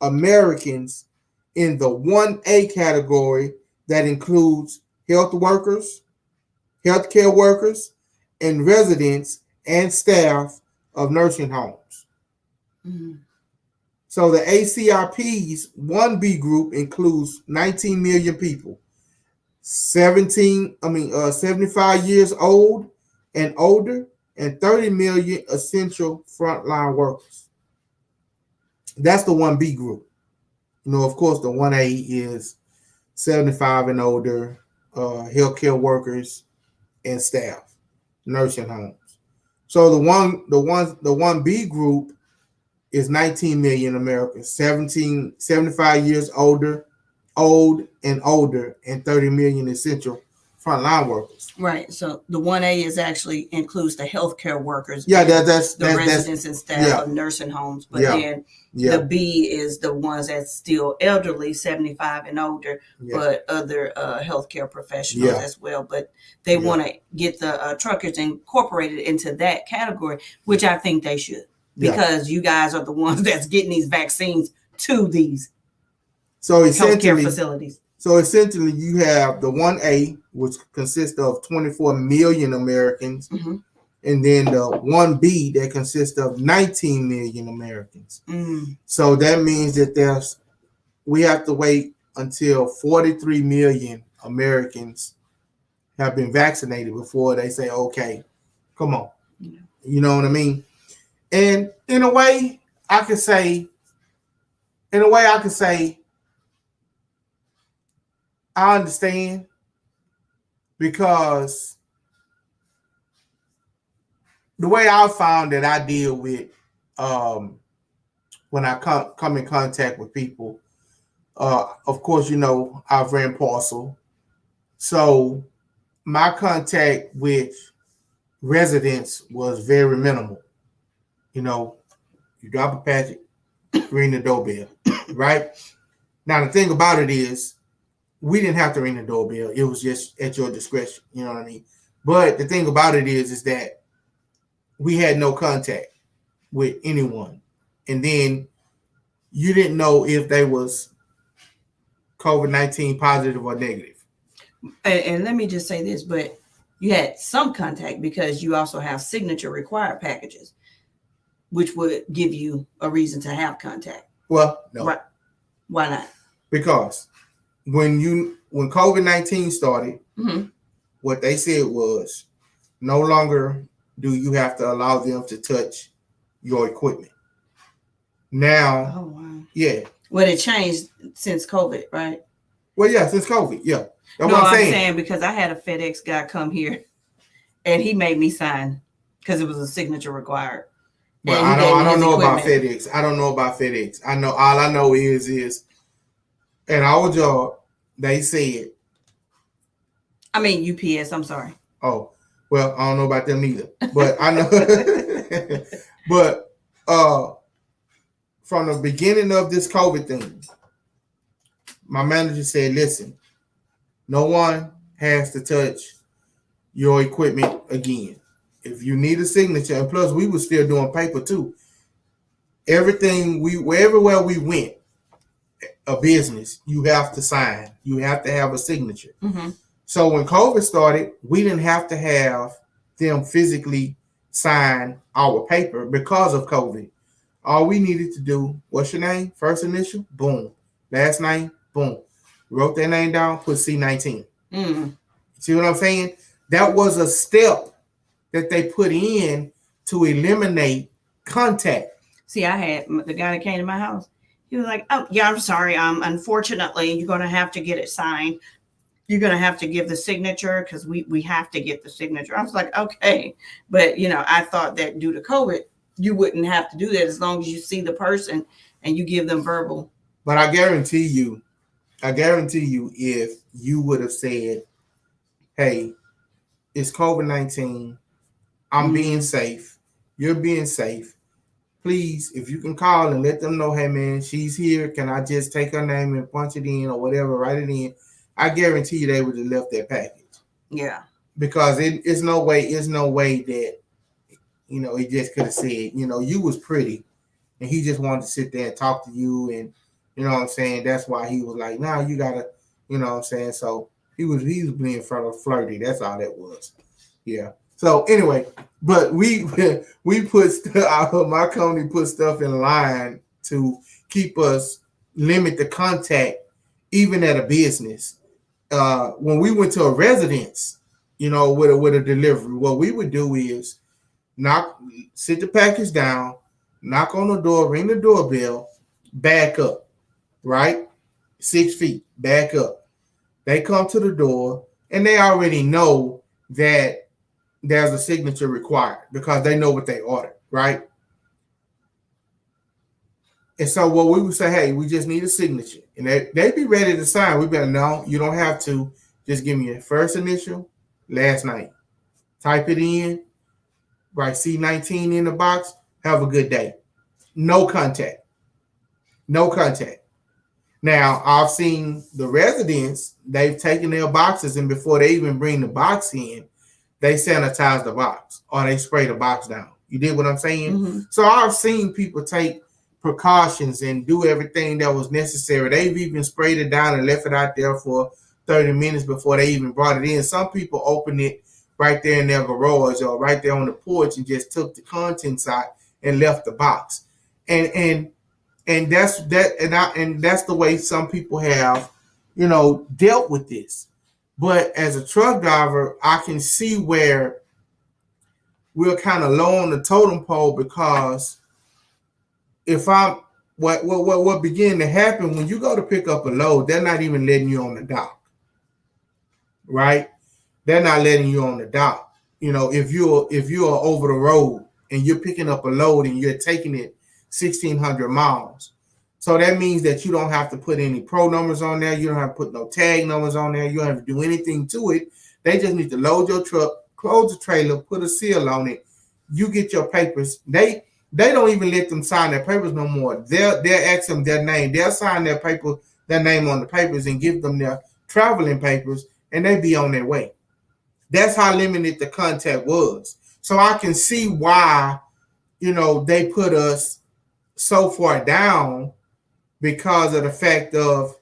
Americans in the 1A category that includes health workers, healthcare workers, and residents and staff of nursing homes. Mm-hmm. So the ACIP's 1B group includes 19 million people. 75 years old and older, and 30 million essential frontline workers. That's the 1B group. Of course, the 1A is 75 and older, healthcare workers and staff, nursing homes. So the 1B group is 19 million Americans, 75 years old and older, and 30 million essential frontline workers. Right. So the 1A is actually includes the healthcare workers. Yeah, that's residents and staff of nursing homes. But then the B is the ones that's still elderly, 75 and older, but other healthcare professionals as well. But they want to get the truckers incorporated into that category, which I think they should, because you guys are the ones that's getting these vaccines to these healthcare facilities. So essentially, you have the 1A, which consists of 24 million Americans, and then the 1B that consists of 19 million Americans. So that means that we have to wait until 43 million Americans have been vaccinated before they say, okay, come on. You know what I mean? And in a way, I could say, I understand, because the way I found that I deal with when I come in contact with people, of course, I've ran parcel. So my contact with residents was very minimal. You drop a packet, ring the doorbell, right? Now, the thing about it is, we didn't have to ring the doorbell. It was just at your discretion. You know what I mean? But the thing about it is that we had no contact with anyone. And then you didn't know if they was COVID-19 positive or negative. And let me just say this, but you had some contact because you also have signature required packages, which would give you a reason to have contact. Well, no. Right. Why not? Because when COVID-19 started, what they said was, no longer do you have to allow them to touch your equipment. Now, oh wow, yeah. Well, it changed since COVID, right? Well, yeah, since COVID, yeah. That's what I'm saying, because I had a FedEx guy come here, and he made me sign because it was a signature required. Well, I don't know about FedEx. I don't know about FedEx. All I know is at our job, they said. I mean UPS. I'm sorry. Oh, well, I don't know about them either, but I know. But from the beginning of this COVID thing, my manager said, "Listen, no one has to touch your equipment again. If you need a signature, and plus we were still doing paper too. Everything everywhere we went, a business, you have to sign. You have to have a signature." So when COVID started, we didn't have to have them physically sign our paper because of COVID. All we needed to do, what's your name? First initial, boom. Last name, boom. Wrote their name down, put C19. See what I'm saying? That was a step that they put in to eliminate contact. See, I had the guy that came to my house. He was like, "Oh, yeah, I'm sorry. Unfortunately, you're going to have to get it signed. You're going to have to give the signature because we have to get the signature." I was like, okay. But, I thought that due to COVID, you wouldn't have to do that as long as you see the person and you give them verbal. But I guarantee you, if you would have said, "Hey, it's COVID-19. I'm being safe. You're being safe. Please, if you can call and let them know, hey, man, she's here. Can I just take her name and punch it in or whatever, write it in?" I guarantee you they would have left that package. Yeah. Because it's no way that, he just could have said, you was pretty and he just wanted to sit there and talk to you. And, you know what I'm saying? That's why he was like, "Nah, you got to," you know what I'm saying? So he was being flirty. That's all that was. Yeah. So anyway, but we put my company put stuff in line to keep us limit the contact, even at a business. When we went to a residence, with a delivery, what we would do is sit the package down, knock on the door, ring the doorbell, back up, right? 6 feet, back up. They come to the door and they already know that there's a signature required because they know what they ordered, right? And so what we would say, hey, we just need a signature. And they'd be ready to sign. We better know you don't have to. Just give me your first initial, last name. Type it in, write C19 in the box. Have a good day. No contact. No contact. Now, I've seen the residents, they've taken their boxes, and before they even bring the box in, they sanitize the box or they spray the box down. You did what I'm saying? Mm-hmm. So I've seen people take precautions and do everything that was necessary. They've even sprayed it down and left it out there for 30 minutes before they even brought it in. Some people opened it right there in their garage or right there on the porch and just took the contents out and left the box. And that's the way some people have, dealt with this. But as a truck driver, I can see where we're kind of low on the totem pole, because if I'm what began to happen when you go to pick up a load, they're not even letting you on the dock, right? They're not letting you on the dock. If you're over the road and you're picking up a load and you're taking it 1,600 miles, so that means that you don't have to put any pro numbers on there. You don't have to put no tag numbers on there. You don't have to do anything to it. They just need to load your truck, close the trailer, put a seal on it. You get your papers. They don't even let them sign their papers no more. They'll ask them their name. They'll sign their name on the papers and give them their traveling papers, and they be on their way. That's how limited the contact was. So I can see why, they put us so far down, because of the fact of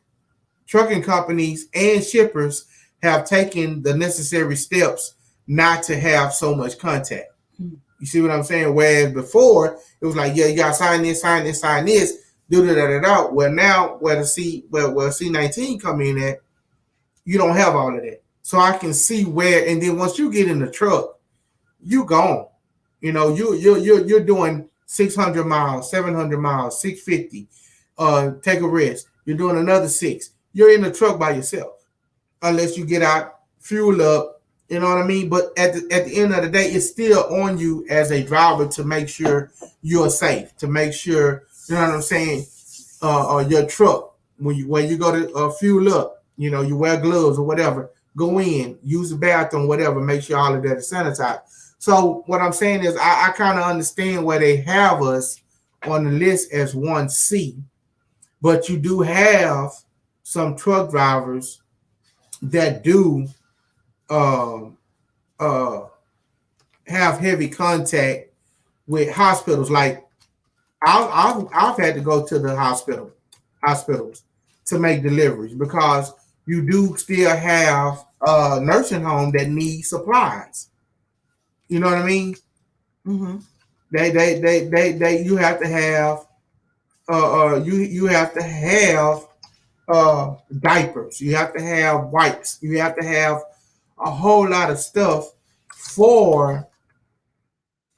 trucking companies and shippers have taken the necessary steps not to have so much contact. You see what I'm saying? Whereas before, it was like, yeah, you got to sign this, do da. Well, now where C19 come in at, you don't have all of that. So I can see where, and then once you get in the truck, you gone. You're doing 600 miles, 700 miles, 650. Take a rest. You're doing another 6. You're in the truck by yourself, unless you get out, fuel up. You know what I mean? But at the end of the day, it's still on you as a driver to make sure you're safe, to make sure, you know what I'm saying, your truck, when you go to fuel up, you wear gloves or whatever, go in, use the bathroom, whatever, make sure all of that is sanitized. So what I'm saying is I kind of understand where they have us on the list as 1C, but you do have some truck drivers that do have heavy contact with hospitals. Like I've had to go to the hospitals to make deliveries, because you do still have a nursing home that needs supplies. You know what I mean? Mm-hmm. They you have to have you have to have diapers. You have to have wipes. You have to have a whole lot of stuff for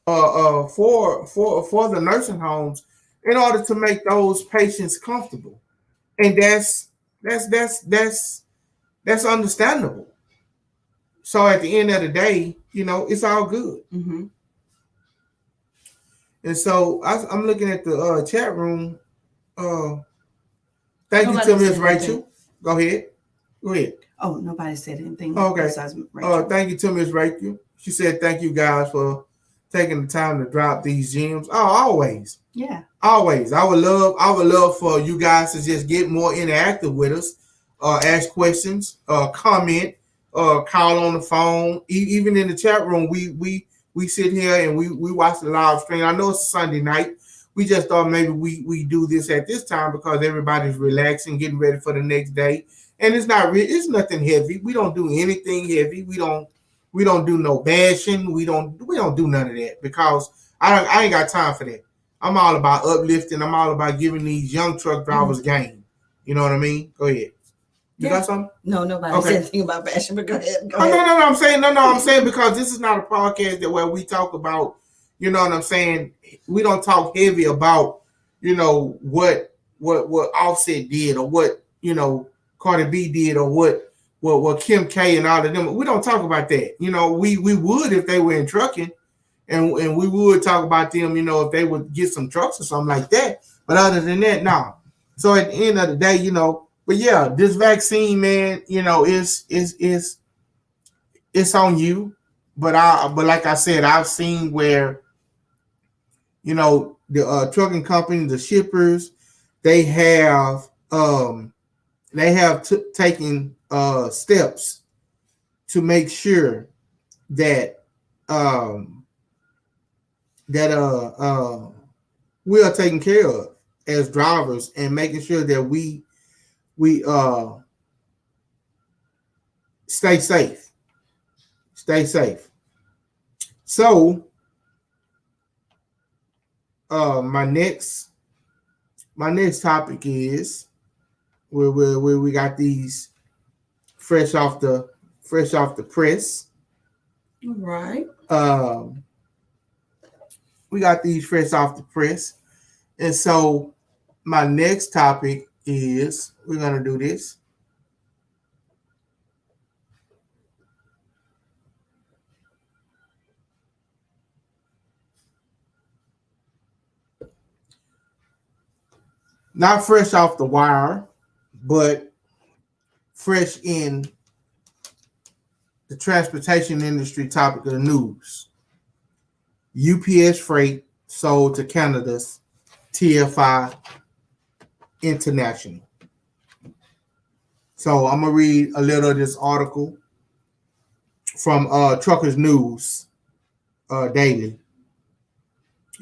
the nursing homes in order to make those patients comfortable, and that's understandable. So at the end of the day, it's all good. Mm-hmm. And so I'm looking at the chat room. Thank Nobody you to Ms. said Rachel. anything. Go ahead. Oh, nobody said anything. Okay. Besides Rachel. Thank you to Ms. Rachel. She said, thank you guys for taking the time to drop these gems. Oh, always. Yeah. Always. I would love for you guys to just get more interactive with us. Ask questions, comment, call on the phone. Even in the chat room, we sit here and we watch the live stream. I know it's a Sunday night. We just thought maybe we do this at this time because everybody's relaxing, getting ready for the next day. And it's nothing heavy. We don't do anything heavy. We don't do no bashing. We don't do none of that, because I ain't got time for that. I'm all about uplifting. I'm all about giving these young truck drivers game. You know what I mean? Go ahead. You got something? No, nobody said anything about bashing, but go ahead. No. I'm saying because this is not a podcast where we talk about, you know what I'm saying? We don't talk heavy about, what Offset did, or what, Cardi B did, or what what Kim K and all of them. We don't talk about that. You know, we would if they were in trucking, and we would talk about them. You know, if they would get some trucks or something like that. But other than that, no. So at the end of the day, you know, but yeah, this vaccine, man, you know, it's on you. But like I said, I've seen where, you know, the trucking companies, the shippers, they have taken steps to make sure that we are taken care of as drivers, and making sure that we stay safe. Stay safe. So my next topic is where we got these fresh off the press. Right. We got these fresh off the press, and so my next topic is, we're gonna do this. Not fresh off the wire, but fresh in the transportation industry topic of the news. UPS Freight sold to Canada's TFI International. So I'm going to read a little of this article from Truckers News Daily.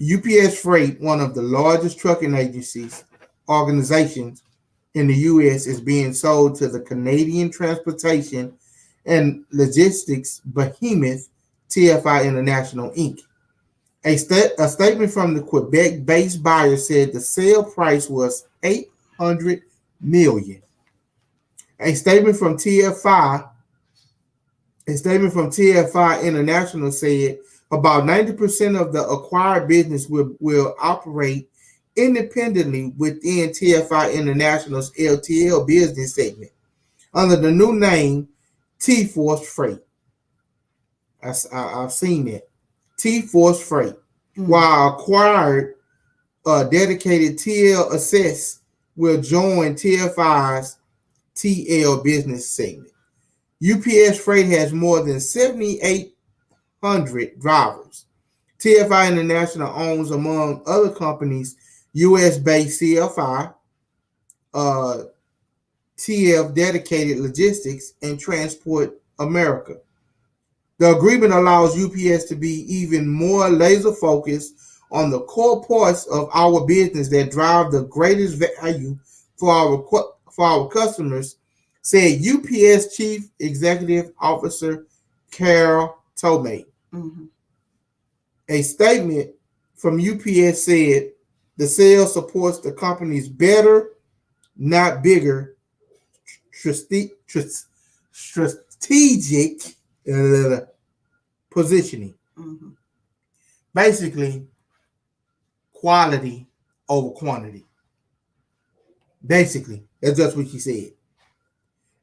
UPS Freight, one of the largest trucking organizations in the U.S., is being sold to the Canadian transportation and logistics behemoth TFI International, Inc. A statement from the Quebec-based buyer said the sale price was $800 million. A statement from TFI International said about 90% of the acquired business will operate independently within TFI International's LTL business segment under the new name T-Force Freight. I've seen that. T-Force Freight. Mm-hmm. While acquired dedicated TL Assess will join TFI's TL business segment. UPS Freight has more than 7,800 drivers. TFI International owns, among other companies, US-based CFI, TF Dedicated Logistics, and Transport America. The agreement allows UPS to be even more laser focused on the core parts of our business that drive the greatest value for our customers, said UPS Chief Executive Officer Carol Tomei. Mm-hmm. A statement from UPS said the sale supports the company's better, not bigger, strategic positioning. Mm-hmm. Basically, quality over quantity. Basically, that's just what she said.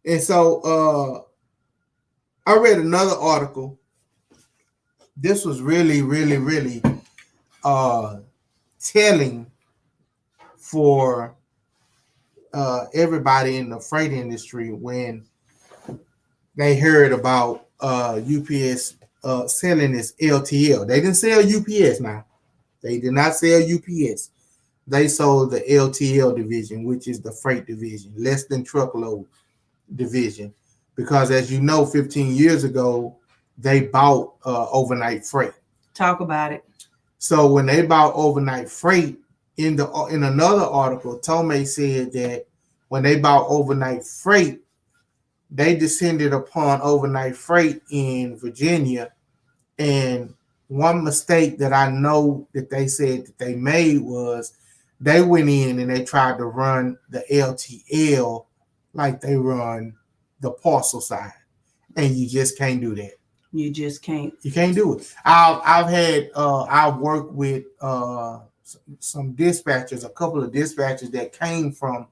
And so I read another article. This was really, really, really telling for everybody in the freight industry when they heard about UPS selling this LTL. They didn't sell UPS now. They did not sell UPS. They sold the LTL division, which is the freight division, less than truckload division. Because as you know, 15 years ago, they bought overnight freight. Talk about it. So when they bought overnight freight, in another article, Tomei said that when they bought overnight freight, they descended upon overnight freight in Virginia. And one mistake that I know that they said that they made was they went in and they tried to run the LTL like they run the parcel side. And you just can't do that. You just can't. You can't do it. I've worked with some dispatchers, a couple of dispatchers that came from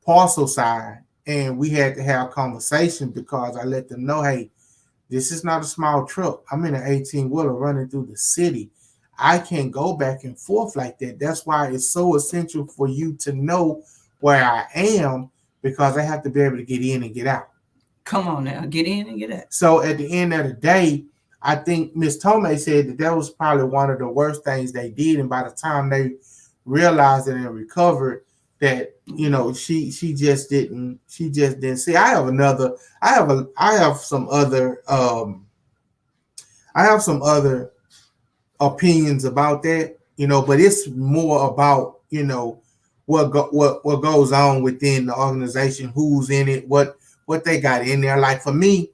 parcel side, and we had to have conversations because I let them know, hey, this is not a small truck. I'm in an 18-wheeler running through the city. I can't go back and forth like that. That's why it's so essential for you to know where I am, because I have to be able to get in and get out. Come on now, get in and get out. So at the end of the day, I think Miss Tomei said that was probably one of the worst things they did. And by the time they realized it and recovered, that she just didn't see. I have some other opinions about that, but it's more about what goes on within the organization, who's in it, what they got in there. Like for me,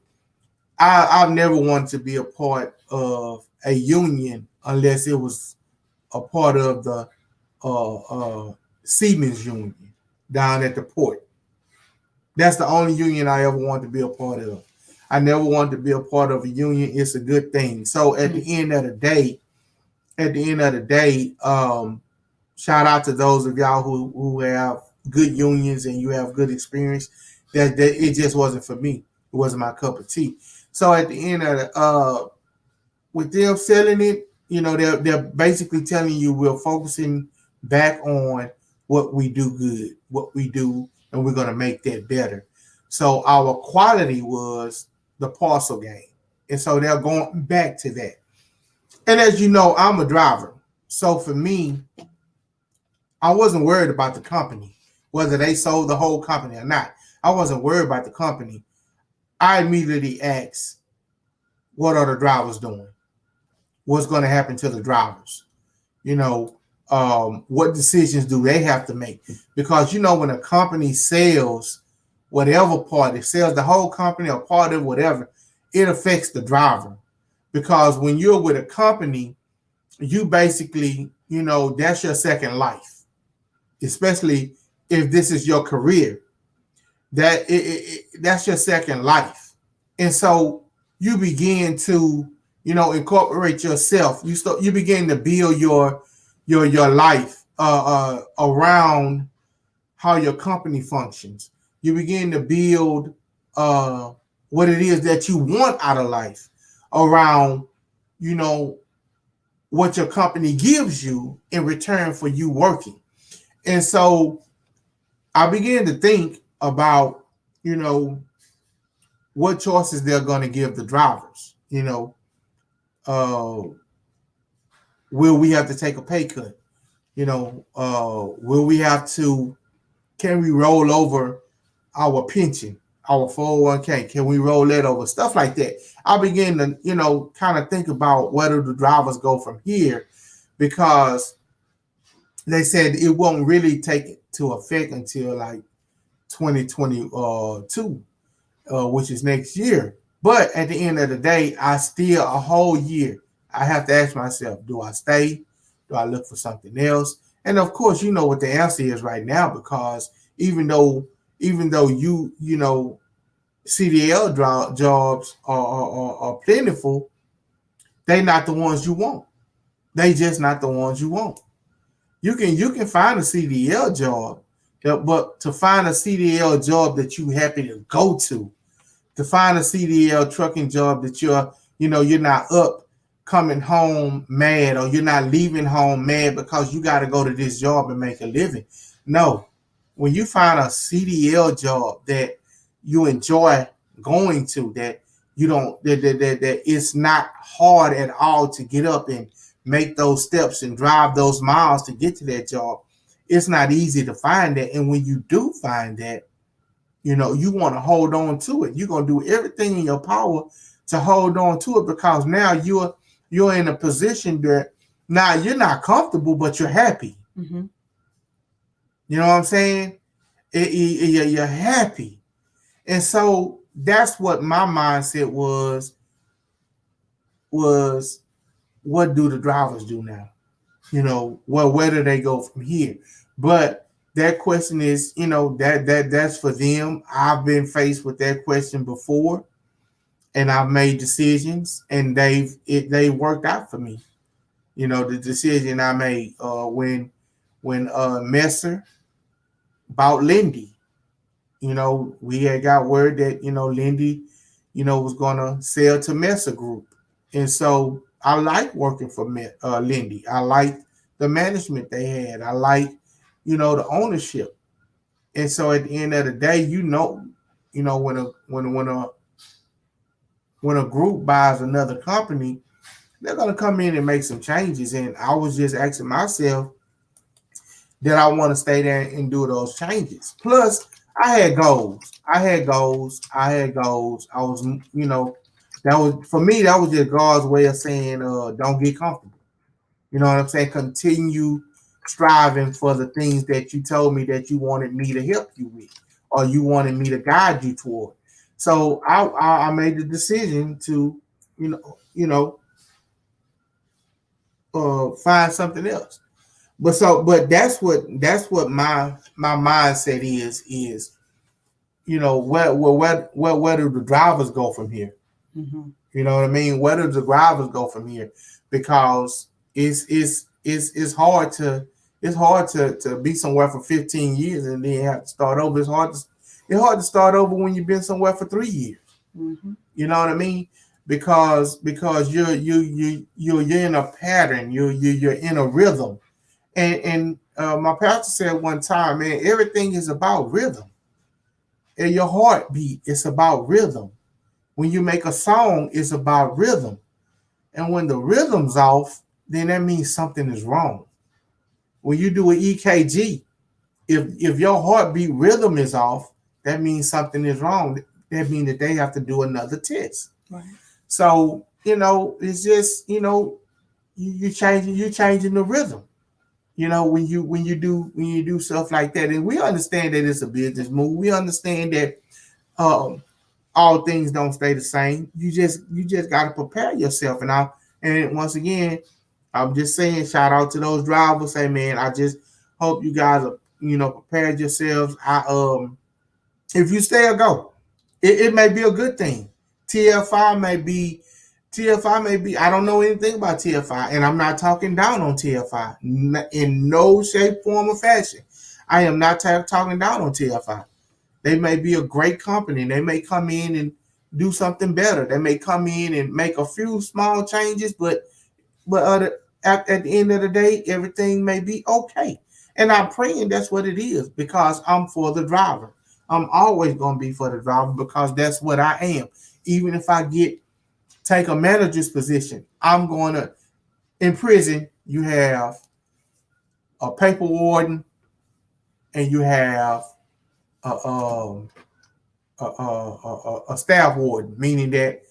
I've never wanted to be a part of a union unless it was a part of the Siemens union down at the port. That's the only union I ever wanted to be a part of. I never wanted to be a part of a union. It's a good thing. So at the end of the day, shout out to those of y'all who have good unions and you have good experience. That it just wasn't for me. It wasn't my cup of tea. So at the end of with them selling it, they're basically telling you we're focusing back on what we do good, what we do, and we're going to make that better. So our quality was the parcel game. And so they're going back to that. And as you know, I'm a driver. So for me, I wasn't worried about the company, whether they sold the whole company or not. I wasn't worried about the company. I immediately asked, what are the drivers doing? What's going to happen to the drivers? What decisions do they have to make? Because, when a company sells whatever part, it sells the whole company or part of whatever, it affects the driver. Because when you're with a company, you basically, that's your second life, especially if this is your career. That's your second life. And so you begin to, incorporate yourself. You begin to build your life around how your company functions. You begin to build what it is that you want out of life around, what your company gives you in return for you working. And so I began to think about, what choices they're going to give the drivers. Will we have to take a pay cut? Will we have to, can we roll over our pension, our 401k? Can we roll that over? Stuff like that. I began to, kind of think about where do the drivers go from here, because they said it won't really take to effect until like 2022, which is next year. But at the end of the day, I still a whole year. I have to ask myself, do I stay? Do I look for something else? And of course, you know what the answer is right now, because even though CDL jobs are plentiful, they're not the ones you want. They just not the ones you want. You can find a CDL job, but to find a CDL job that you happy to go to find a CDL trucking job that you're not up coming home mad, or you're not leaving home mad because you got to go to this job and make a living. No, when you find a CDL job that you enjoy going to, that you don't, that it's not hard at all to get up and make those steps and drive those miles to get to that job, it's not easy to find that. And when you do find that, you want to hold on to it. You're going to do everything in your power to hold on to it, because now you're in a position that now you're not comfortable, but you're happy. Mm-hmm. You know what I'm saying? You're happy. And so that's what my mindset was what do the drivers do now? Where do they go from here? But that question is, that's for them. I've been faced with that question before, and I've made decisions, and they've worked out for me. The decision I made when Messer bought Lindy, We had got word that, Lindy, was going to sell to Mesa Group. And so I like working for Lindy. I like the management they had. I like, the ownership. And so at the end of the day, when a group buys another company, they're gonna come in and make some changes. And I was just asking myself, did I want to stay there and do those changes? Plus, I had goals. I was, that was for me. That was just God's way of saying, don't get comfortable. You know what I'm saying? Continue striving for the things that you told me that you wanted me to help you with, or you wanted me to guide you toward. So I made the decision to, you know, you know, find something else. But that's what my mindset is, where do the drivers go from here? Mm-hmm. You know what I mean? Where do the drivers go from here? Because it's hard to be somewhere for 15 years and then have to start over. It's hard to start over when you've been somewhere for 3 years. Mm-hmm. You know what I mean? Because you're in a pattern. You're in a rhythm. And my pastor said one time, man, everything is about rhythm. And your heartbeat is about rhythm. When you make a song, it's about rhythm. And when the rhythm's off, then that means something is wrong. When you do an EKG, if your heartbeat rhythm is off, that means something is wrong. That means that they have to do another test. Right. So, it's just, you're changing the rhythm. When you do stuff like that. And we understand that it's a business move. We understand that um all things don't stay the same. You just got to prepare yourself. And once again, I'm just saying, shout out to those drivers. Say, man, I just hope you guys are, prepared yourselves. If you stay or go, it may be a good thing. TFI may be TFI may be. I don't know anything about TFI, and I'm not talking down on TFI in no shape, form, or fashion. I am not talking down on TFI. They may be a great company. They may come in and do something better. They may come in and make a few small changes, but at the end of the day, everything may be okay. And I'm praying that's what it is because I'm for the driver. I'm always going to be for the driver because that's what I am. Even if I take a manager's position, I'm going to, in prison, you have a paper warden and you have a, a staff warden, meaning that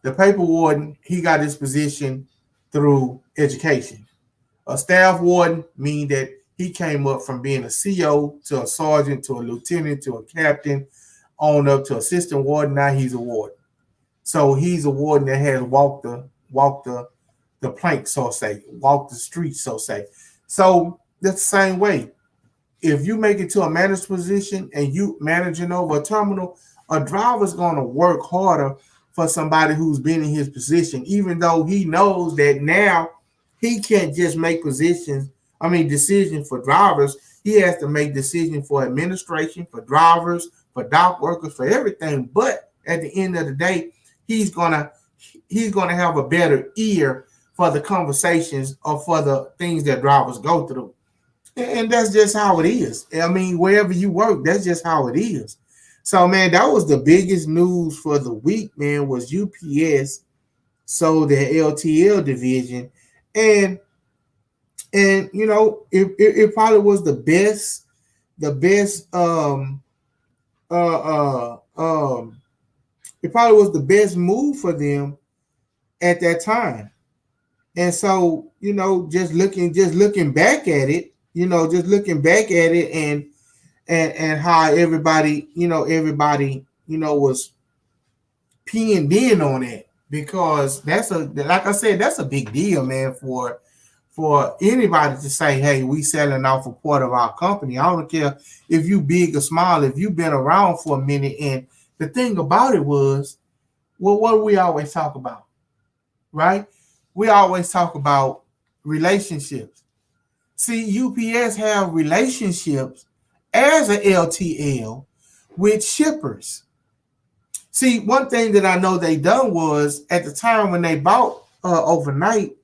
the paper warden, he got his position through education. A staff warden meaning that he came up from being a CO to a sergeant to a lieutenant to a captain on up to assistant warden. Now he's a warden. So he's a warden that has walked the plank, so say, walked the streets, so say. So that's the same way. If you make it to a manager's position and you managing over a terminal, a driver's going to work harder for somebody who's been in his position, even though he knows that now he can't just make decisions for drivers. He has to make decisions for administration, for drivers, for dock workers, for everything. But at the end of the day, he's gonna have a better ear for the conversations or for the things that drivers go through. And that's just how it is. I mean, wherever you work, that's just how it is. So, man, that was the biggest news for the week, man, was UPS sold their LTL division. And it probably was uh, um, it probably was the best move for them at that time. And so, just looking back at it, and how everybody was pinned in on it because like I said, that's a big deal, man, for anybody to say, hey, we selling off a part of our company. I don't care if you big or small, if you've been around for a minute. And the thing about it was, well, what do we always talk about, right? We always talk about relationships. See, UPS have relationships as a LTL with shippers. See, one thing that I know they done was at the time when they bought overnight,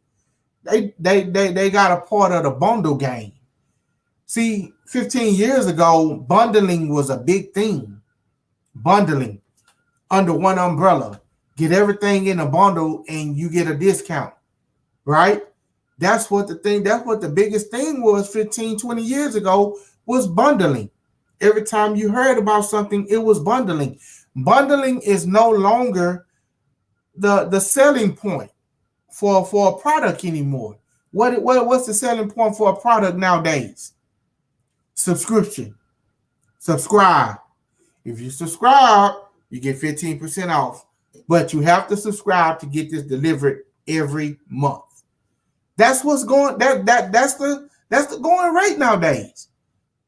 they got a part of the bundle game. See, 15 years ago, bundling was a big thing. Bundling under one umbrella. Get everything in a bundle and you get a discount, right? That's what the biggest thing was 15, 20 years ago was bundling. Every time you heard about something, it was bundling. Bundling is no longer the selling point for a product anymore. What's the selling point for a product nowadays? Subscription. Subscribe. If you subscribe, you get 15% off. But you have to subscribe to get this delivered every month. That's what's going. That's the going rate nowadays.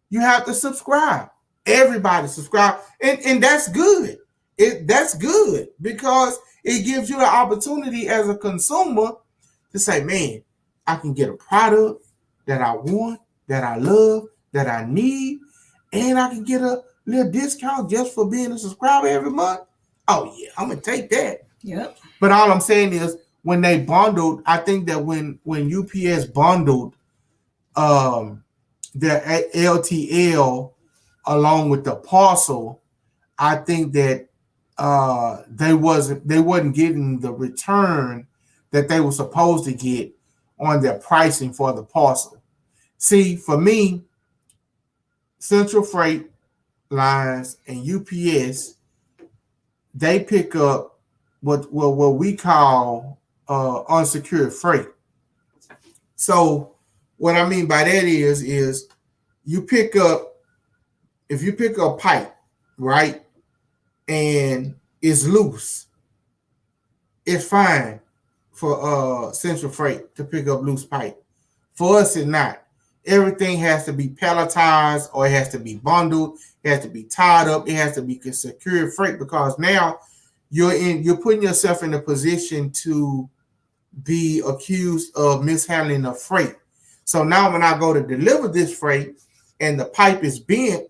You have to subscribe. Everybody subscribe, and that's good. That's good because it gives you the opportunity as a consumer to say, man, I can get a product that I want, that I love, that I need, and I can get a little discount just for being a subscriber every month. Oh yeah, I'm gonna take that. Yep. But all I'm saying is when they bundled, I think that when UPS bundled the LTL along with the parcel, I think that they wasn't getting the return that they were supposed to get on their pricing for the parcel. See, for me, Central Freight Lines and UPS, they pick up what we call unsecured freight. So what I mean by that is you pick up, if you pick up pipe, right, and it's loose, it's fine for Central Freight to pick up loose pipe. For us, it's not. Everything has to be palletized or it has to be bundled. It has to be tied up. It has to be secured freight because now you're putting yourself in a position to be accused of mishandling of freight. So now when I go to deliver this freight and the pipe is bent,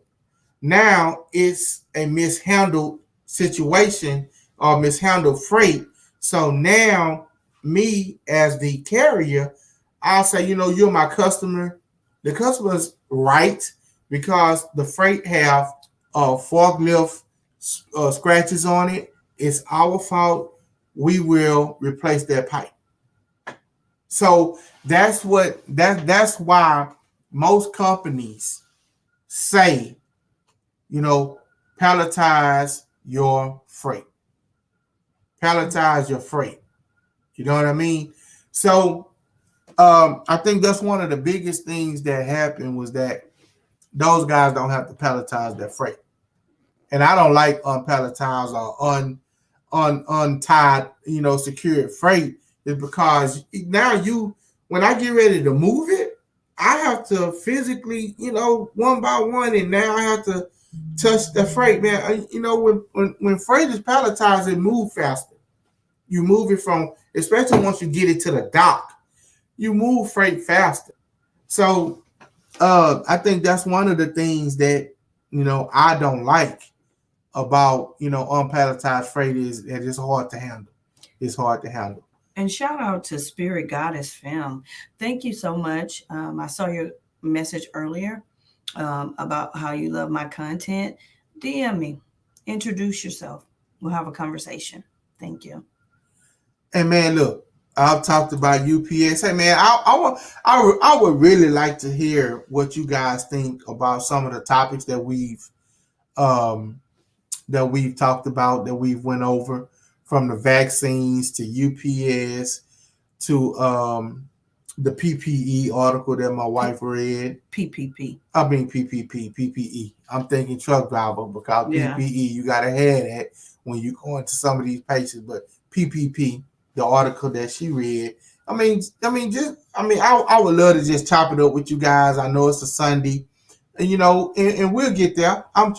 now it's a mishandled situation or mishandled freight. So now me as the carrier, I'll say, you're my customer. The customer's right because the freight have forklift scratches on it. It's our fault. We will replace that pipe. So that's why most companies say, palletize your freight. Palletize your freight. You know what I mean? So I think that's one of the biggest things that happened was that those guys don't have to palletize their freight. And I don't like unpalletized or untied, secured freight is because now when I get ready to move it, I have to physically, one by one, and now I have to touch the freight, man. When freight is palletized, it moves faster. You move it from, especially once you get it to the dock, you move freight faster. So I think that's one of the things that, I don't like about, unpalletized freight is that it's hard to handle. It's hard to handle. And shout out to Spirit Goddess Film. Thank you so much. I saw your message earlier about how you love my content. DM me. Introduce yourself. We'll have a conversation. Thank you. And man, look, I've talked about UPS. Hey man, I would really like to hear what you guys think about some of the topics that we've talked about, that we've went over, from the vaccines to UPS to the PPE article that my wife read. PPP. I mean PPE. I'm thinking truck driver because PPE, you gotta have that when you go into some of these places. But PPP, the article that she read. I would love to just chop it up with you guys. I know it's a Sunday, and and we'll get there. I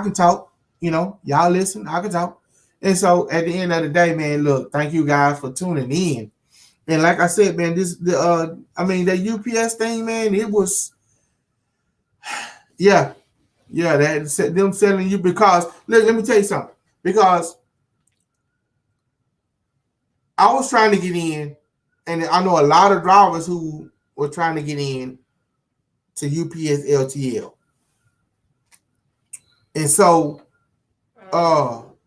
can talk. Y'all listen. I can talk. And so at the end of the day, man, look, thank you guys for tuning in. And like I said, man, the UPS thing, man, it was, yeah, Yeah, them selling you because look, let me tell you something. Because I was trying to get in, and I know a lot of drivers who were trying to get in to UPS LTL. And so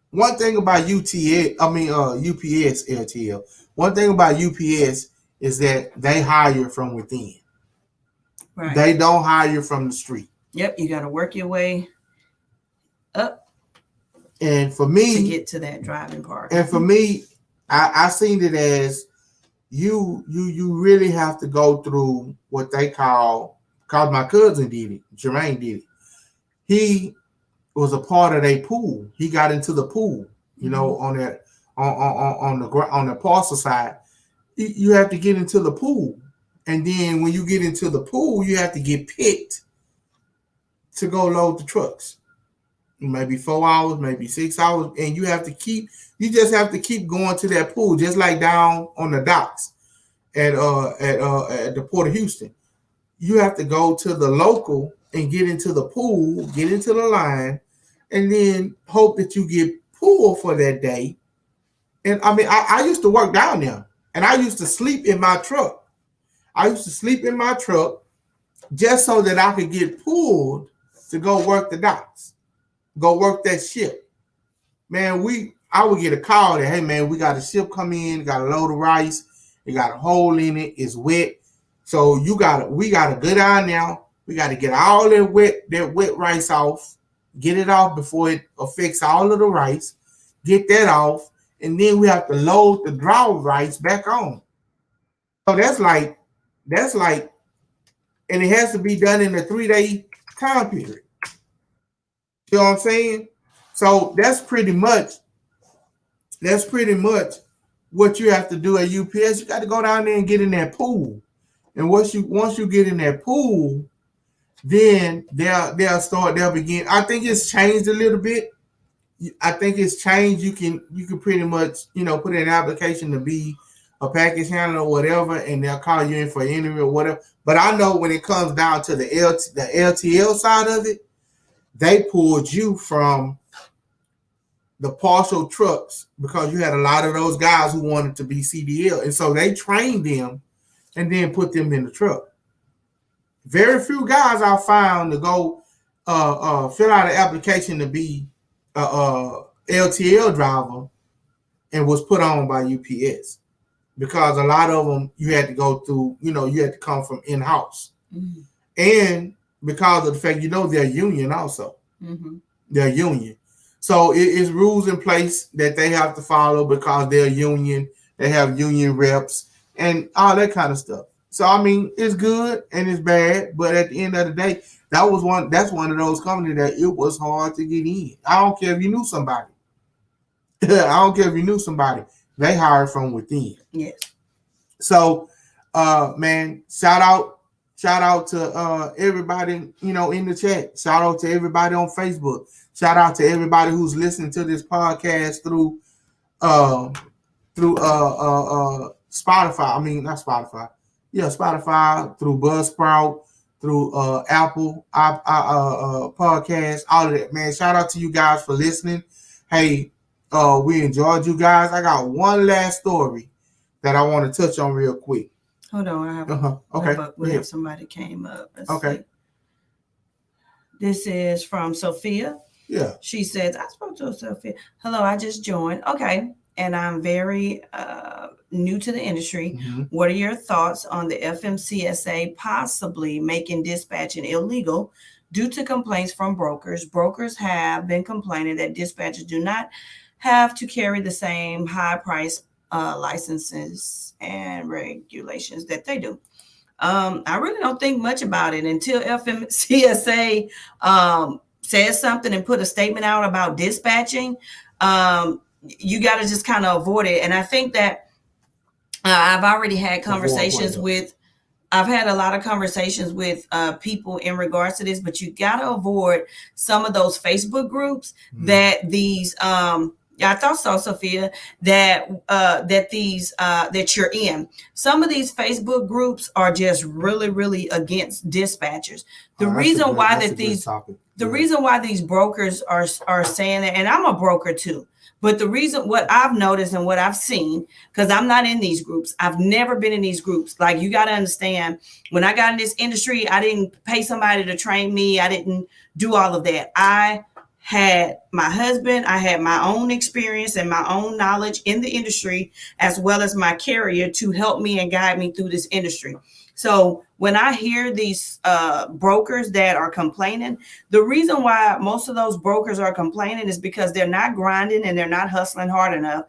one thing about UPS LTL, one thing about UPS is that they hire from within. Right. They don't hire from the street. Yep, you got to work your way up. And for me, to get to that driving part. And for me, I seen it as you really have to go through what they call, because my cousin did it, Jermaine did it. He was a part of their pool. He got into the pool, you know, on the parcel side. You have to get into the pool. And then when you get into the pool, you have to get picked to go load the trucks. Maybe 4 hours, maybe 6 hours. And you just have to keep going to that pool, just like down on the docks at the Port of Houston. You have to go to the local and get into the pool, get into the line, and then hope that you get pulled for that day. And I mean, I used to work down there, and I used to sleep in my truck. I used to sleep in my truck just so that I could get pulled to go work the docks, go work that ship. Man, I would get a call that, hey man, we got a ship come in, got a load of rice, it got a hole in it, it's wet. So we gotta go down now. We gotta get all that wet rice off, get it off before it affects all of the rice, get that off, and then we have to load the dry rice back on. So that's like, and it has to be done in a 3-day time period. You know what I'm saying? So that's pretty much what you have to do at UPS. You got to go down there and get in that pool. And once you get in that pool, then they'll begin. I think it's changed a little bit. I think it's changed. You can pretty much, put in an application to be a package handler or whatever, and they'll call you in for an interview or whatever. But I know when it comes down to the LTL side of it, they pulled you from the partial trucks because you had a lot of those guys who wanted to be CDL. And so they trained them and then put them in the truck. Very few guys I found to go fill out an application to be a LTL driver and was put on by UPS, because a lot of them you had to go through, you had to come from in-house. Mm-hmm. And because of the fact, they're union also. Mm-hmm. They're union. So it's rules in place that they have to follow because they're union. They have union reps and all that kind of stuff. So, I mean, it's good and it's bad. But at the end of the day, that's one of those companies that it was hard to get in. I don't care if you knew somebody. They hire from within. Yes. So, man, shout out to everybody, in the chat. Shout out to everybody on Facebook. Shout out to everybody who's listening to this podcast through Spotify. I mean, not Spotify. Yeah, Spotify, through Buzzsprout, through Apple Podcasts, all of that. Man, shout out to you guys for listening. Hey, we enjoyed you guys. I got one last story that I want to touch on real quick. Hold on, I have we have somebody came up. Let's see. This is from Sophia. Yeah. She says, I spoke to Sophia. Hello, I just joined. Okay. And I'm very new to the industry. Mm-hmm. What are your thoughts on the FMCSA possibly making dispatching illegal due to complaints from brokers? Brokers have been complaining that dispatchers do not have to carry the same high price licenses and regulations that they do. I really don't think much about it until FMCSA says something and put a statement out about dispatching. You got to just kind of avoid it. And I think that I've already had conversations I've had a lot of conversations with people in regards to this, but you got to avoid some of those Facebook groups that these, I thought so, Sophia, that you're in. Some of these Facebook groups are just really, really against dispatchers. The The reason why these brokers are saying that, and I'm a broker too, but the reason, what I've noticed and what I've seen, because I'm not in these groups, I've never been in these groups. Like, you got to understand, when I got in this industry, I didn't pay somebody to train me. I didn't do all of that. I had my husband, I had my own experience and my own knowledge in the industry, as well as my carrier to help me and guide me through this industry. So when I hear these brokers that are complaining, the reason why most of those brokers are complaining is because they're not grinding and they're not hustling hard enough.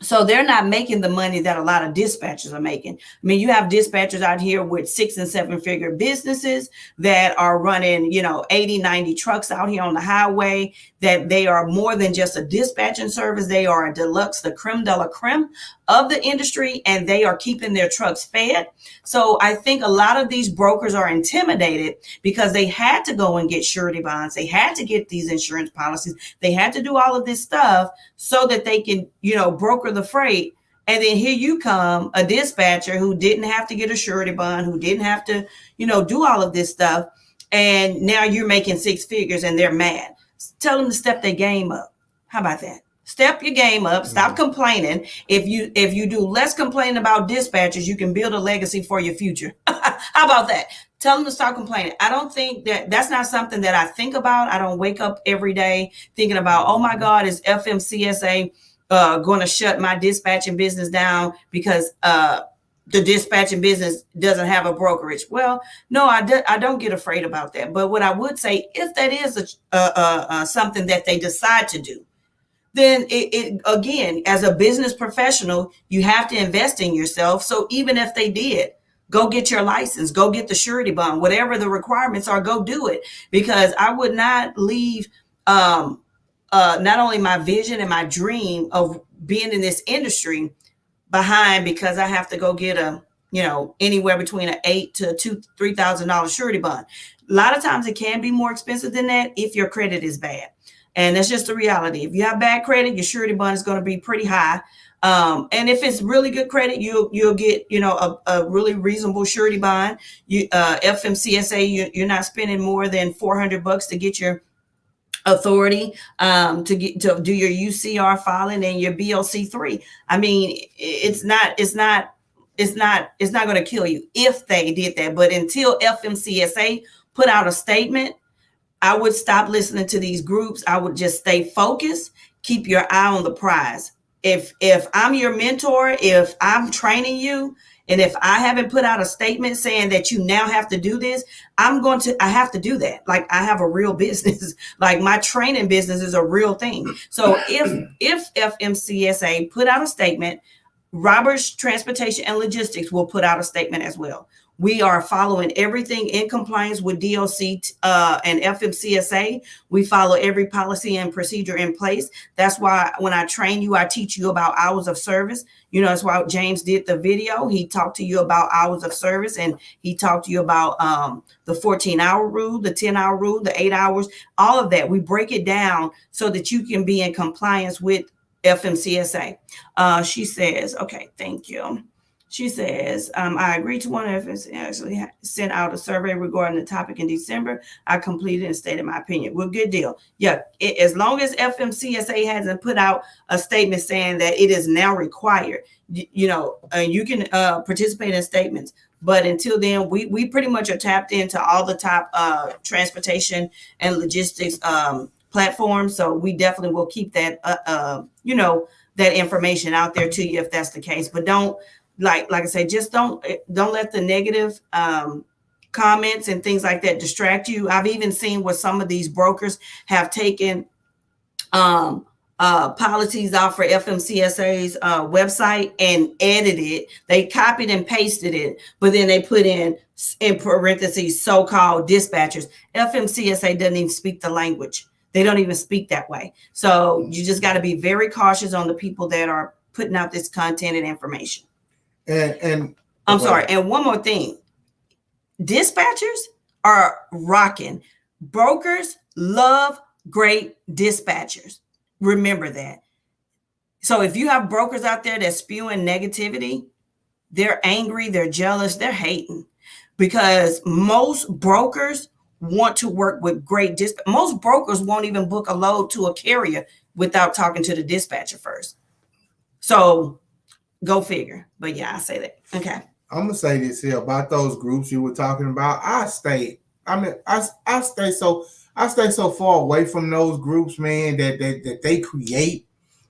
So they're not making the money that a lot of dispatchers are making. I mean, you have dispatchers out here with 6 and 7 figure businesses that are running, 80, 90 trucks out here on the highway, that they are more than just a dispatching service. They are a deluxe, the creme de la creme of the industry, and they are keeping their trucks fed. So I think a lot of these brokers are intimidated because they had to go and get surety bonds. They had to get these insurance policies. They had to do all of this stuff so that they can, broker the freight. And then here you come, a dispatcher who didn't have to get a surety bond, who didn't have to, do all of this stuff. And now you're making 6 figures and they're mad. Tell them to step their game up. How about that? Step your game up. Stop complaining. If you do less complaining about dispatchers, you can build a legacy for your future. How about that? Tell them to start complaining. I don't think that's not something that I think about. I don't wake up every day thinking about, oh my God, is FMCSA going to shut my dispatching business down because the dispatching business doesn't have a brokerage? Well, no, I don't get afraid about that. But what I would say, if that is something that they decide to do, then it again, as a business professional, you have to invest in yourself. So even if they did, go get your license, go get the surety bond, whatever the requirements are, go do it. Because I would not leave not only my vision and my dream of being in this industry behind because I have to go get anywhere between an $8,000 to $3,000 surety bond. A lot of times it can be more expensive than that if your credit is bad. And that's just the reality. If you have bad credit, your surety bond is going to be pretty high. And if it's really good credit, you'll get, a really reasonable surety bond. FMCSA, you're not spending more than $400 to get your authority, to do your UCR filing and your BLC3. I mean, it's not going to kill you if they did that. But until FMCSA put out a statement, I would stop listening to these groups. I would just stay focused, keep your eye on the prize. If I'm your mentor, if I'm training you, and if I haven't put out a statement saying that you now have to do this, I have to do that. Like, I have a real business. Like, my training business is a real thing. So if FMCSA put out a statement, Roberts Transportation and Logistics will put out a statement as well. We are following everything in compliance with DOC and FMCSA. We follow every policy and procedure in place. That's why when I train you, I teach you about hours of service. That's why James did the video. He talked to you about hours of service, and he talked to you about the 14-hour rule, the 10-hour rule, the 8 hours, all of that. We break it down so that you can be in compliance with FMCSA. She says, okay, thank you. She says, I agreed to one of us actually sent out a survey regarding the topic in December. I completed and stated my opinion. Well, good deal. Yeah, as long as FMCSA hasn't put out a statement saying that it is now required, you can participate in statements. But until then, we pretty much are tapped into all the top transportation and logistics platforms. So we definitely will keep that, that information out there to you if that's the case. But don't, like I say, just don't let the negative comments and things like that distract you. I've even seen where some of these brokers have taken policies off for FMCSA's website and edited it. They copied and pasted it, but then they put in parentheses, so-called dispatchers. FMCSA doesn't even speak the language. They don't even speak that way. So you just got to be very cautious on the people that are putting out this content and information. And I'm sorry. And one more thing. Dispatchers are rocking. Brokers love great dispatchers. Remember that. So if you have brokers out there that's spewing negativity, they're angry, they're jealous, they're hating, because most brokers want to work with great dispatch. Most brokers won't even book a load to a carrier without talking to the dispatcher first. So go figure. But yeah, I say that. Okay. I'm gonna say this here about those groups you were talking about. I stay so far away from those groups, man, that they create,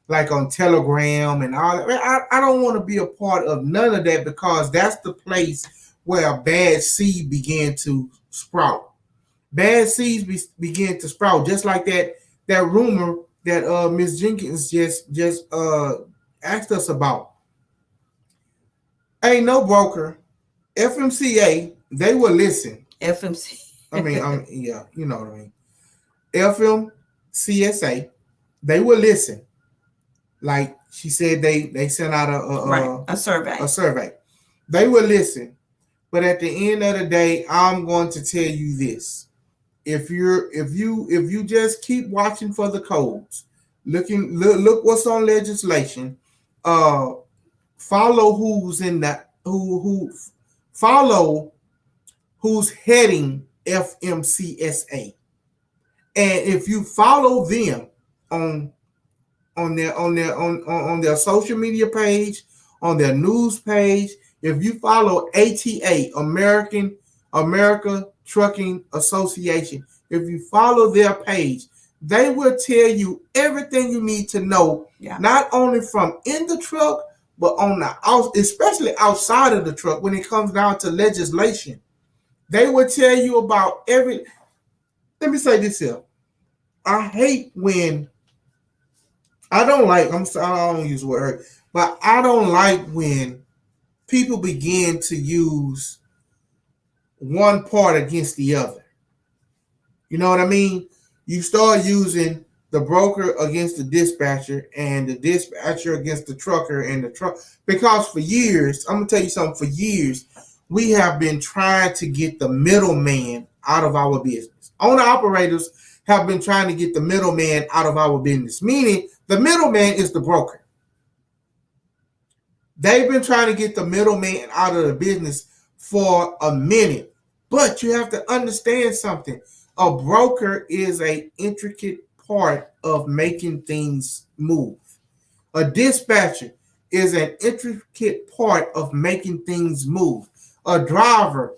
like on Telegram and all that. I don't want to be a part of none of that, because that's the place where a bad seed began to sprout. Bad seeds begin to sprout, just like that rumor that Miss Jenkins just asked us about. Ain't no broker, FMCA, they will listen. FMC. Yeah, you know what I mean. FMCSA, they will listen. Like she said, they sent out a survey. A survey. They will listen. But at the end of the day, I'm going to tell you this. If you just keep watching for the codes, look what's on legislation, follow who's in that follow who's heading FMCSA, and if you follow them on their social media page, on their news page, if you follow ATA, America Trucking Association, if you follow their page, they will tell you everything you need to know, not only from in the truck, but especially outside of the truck when it comes down to legislation. They will tell you about every. Let me say this here. I hate when I don't like. I'm sorry, I don't use the word hurt, but I don't like when people begin to use one part against the other. You know what I mean? You start using the broker against the dispatcher and the dispatcher against the trucker and the truck. Because for years, I'm going to tell you something, for years, we have been trying to get the middleman out of our business. Owner operators have been trying to get the middleman out of our business, meaning the middleman is the broker. They've been trying to get the middleman out of the business for a minute. But you have to understand something. A broker is an intricate part of making things move. A dispatcher is an intricate part of making things move. A driver,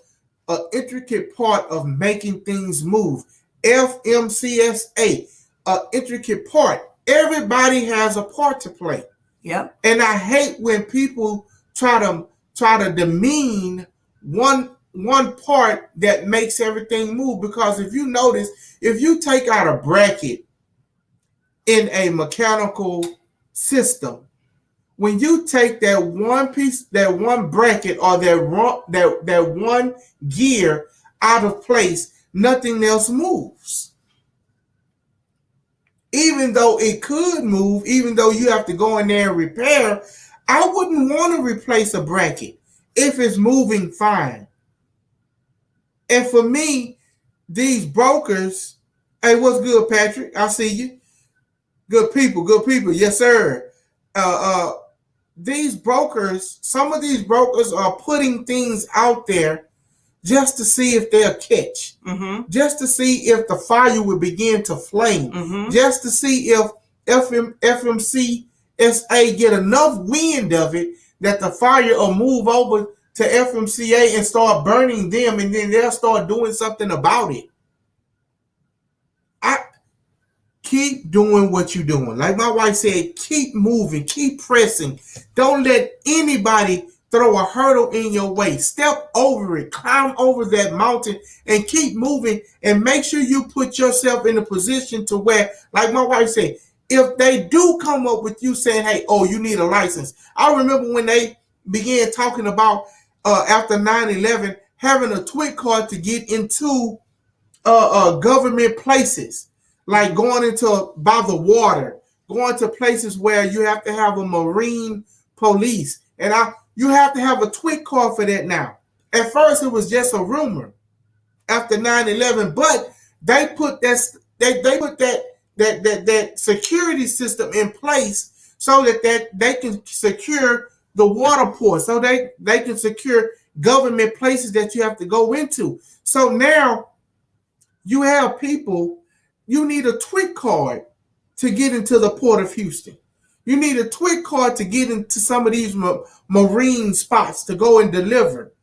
an intricate part of making things move. FMCSA, an intricate part. Everybody has a part to play. Yep. And I hate when people try to demean one part that makes everything move, because if you notice, if you take out a bracket in a mechanical system, when you take that one piece, that one bracket, or that one gear out of place, nothing else moves. Even though it could move, even though you have to go in there and repair, I wouldn't want to replace a bracket if it's moving fine. And for me, these brokers, hey, what's good, Patrick? I see you. Good people. Yes, sir. These brokers, some of these brokers are putting things out there just to see if they'll catch, just to see if the fire will begin to flame, just to see if FMCSA get enough wind of it that the fire will move over to FMCA and start burning them, and then they'll start doing something about it. I keep doing what you're doing. Like my wife said, keep moving, keep pressing. Don't let anybody throw a hurdle in your way. Step over it, climb over that mountain, and keep moving, and make sure you put yourself in a position to where, like my wife said, if they do come up with you saying, hey, oh, you need a license. I remember when they began talking about after 9/11 having a twit card to get into government places, like going into by the water, going to places where you have to have a marine police, and you have to have a twit card for that now. At first, it was just a rumor after 9/11, but they put that security system in place so that they can secure the water port, so they can secure government places that you have to go into. So now You have people, you need a TWIC card to get into the Port of Houston. You need a TWIC card to get into some of these marine spots to go and deliver.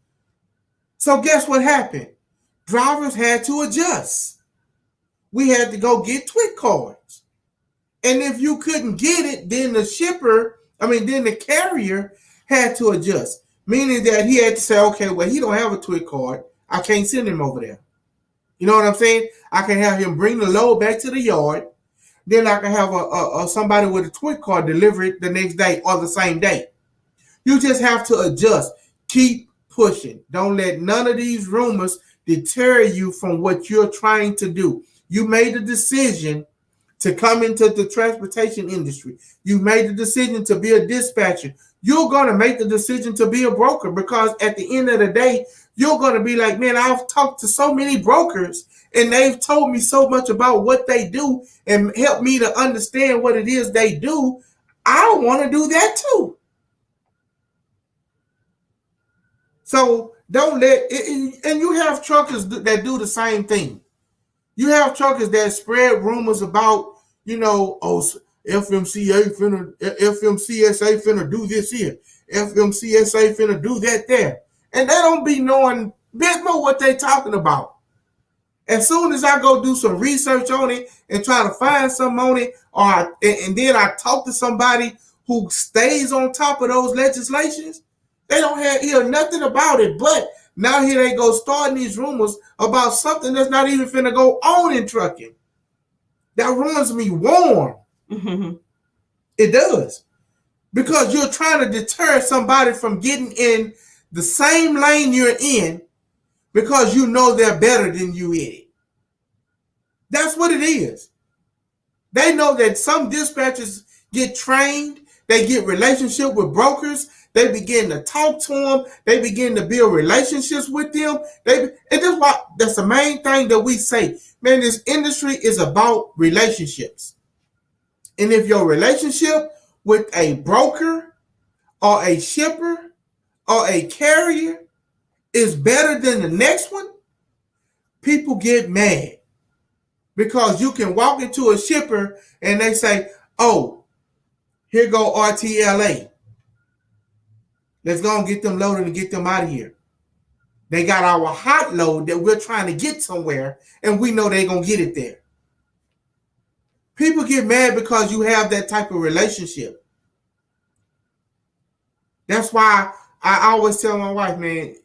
So guess what happened? Drivers had to adjust. We had to go get TWIC cards. And if you couldn't get it, then the carrier had to adjust. Meaning that he had to say, okay, well, he don't have a TWIC card. I can't send him over there. You know what I'm saying? I can have him bring the load back to the yard. Then I can have somebody with a TWIC card deliver it the next day or the same day. You just have to adjust. Keep pushing. Don't let none of these rumors deter you from what you're trying to do. You made a decision to come into the transportation industry. You made the decision to be a dispatcher. You're going to make the decision to be a broker, because at the end of the day, you're going to be like, man, I've talked to so many brokers and they've told me so much about what they do and helped me to understand what it is they do. I want to do that too. So don't let it, and you have truckers that do the same thing. You have truckers that spread rumors about, FMCSA finna do this here. FMCSA finna do that there. And they don't be knowing bit more what they talking about. As soon as I go do some research on it and try to find something on it, and then I talk to somebody who stays on top of those legislations, they don't hear nothing about it. But now here they go starting these rumors about something that's not even finna go on in trucking. That runs me warm. Mm-hmm. It does. Because you're trying to deter somebody from getting in the same lane you're in because you know they're better than you in it. That's what it is. They know that some dispatchers get trained. They get relationship with brokers. They begin to talk to them. They begin to build relationships with them. That's the main thing that we say. Man, this industry is about relationships. And if your relationship with a broker or a shipper or a carrier is better than the next one, people get mad. Because you can walk into a shipper and they say, oh, here go RTLA. Let's go and get them loaded and get them out of here. They got our hot load that we're trying to get somewhere, and we know they're going to get it there. People get mad because you have that type of relationship. That's why I always tell my wife, man,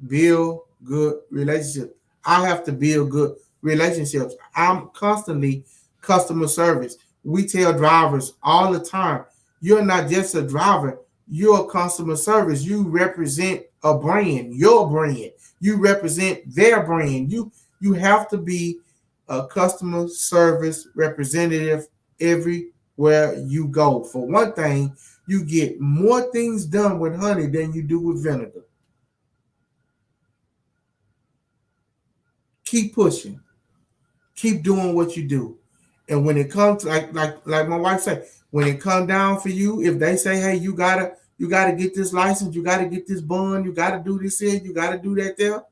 build good relationships. I have to build good relationships. I'm constantly customer service. We tell drivers all the time, you're not just a driver, you're a customer service. You represent a brand, your brand. You represent their brand. You have to be a customer service representative everywhere you go. For one thing, you get more things done with honey than you do with vinegar. Keep pushing. Keep doing what you do. And when it comes to, like my wife said, when it comes down for you, if they say, hey, you gotta get this license, you gotta get this bond, you gotta do this here, you gotta do that there.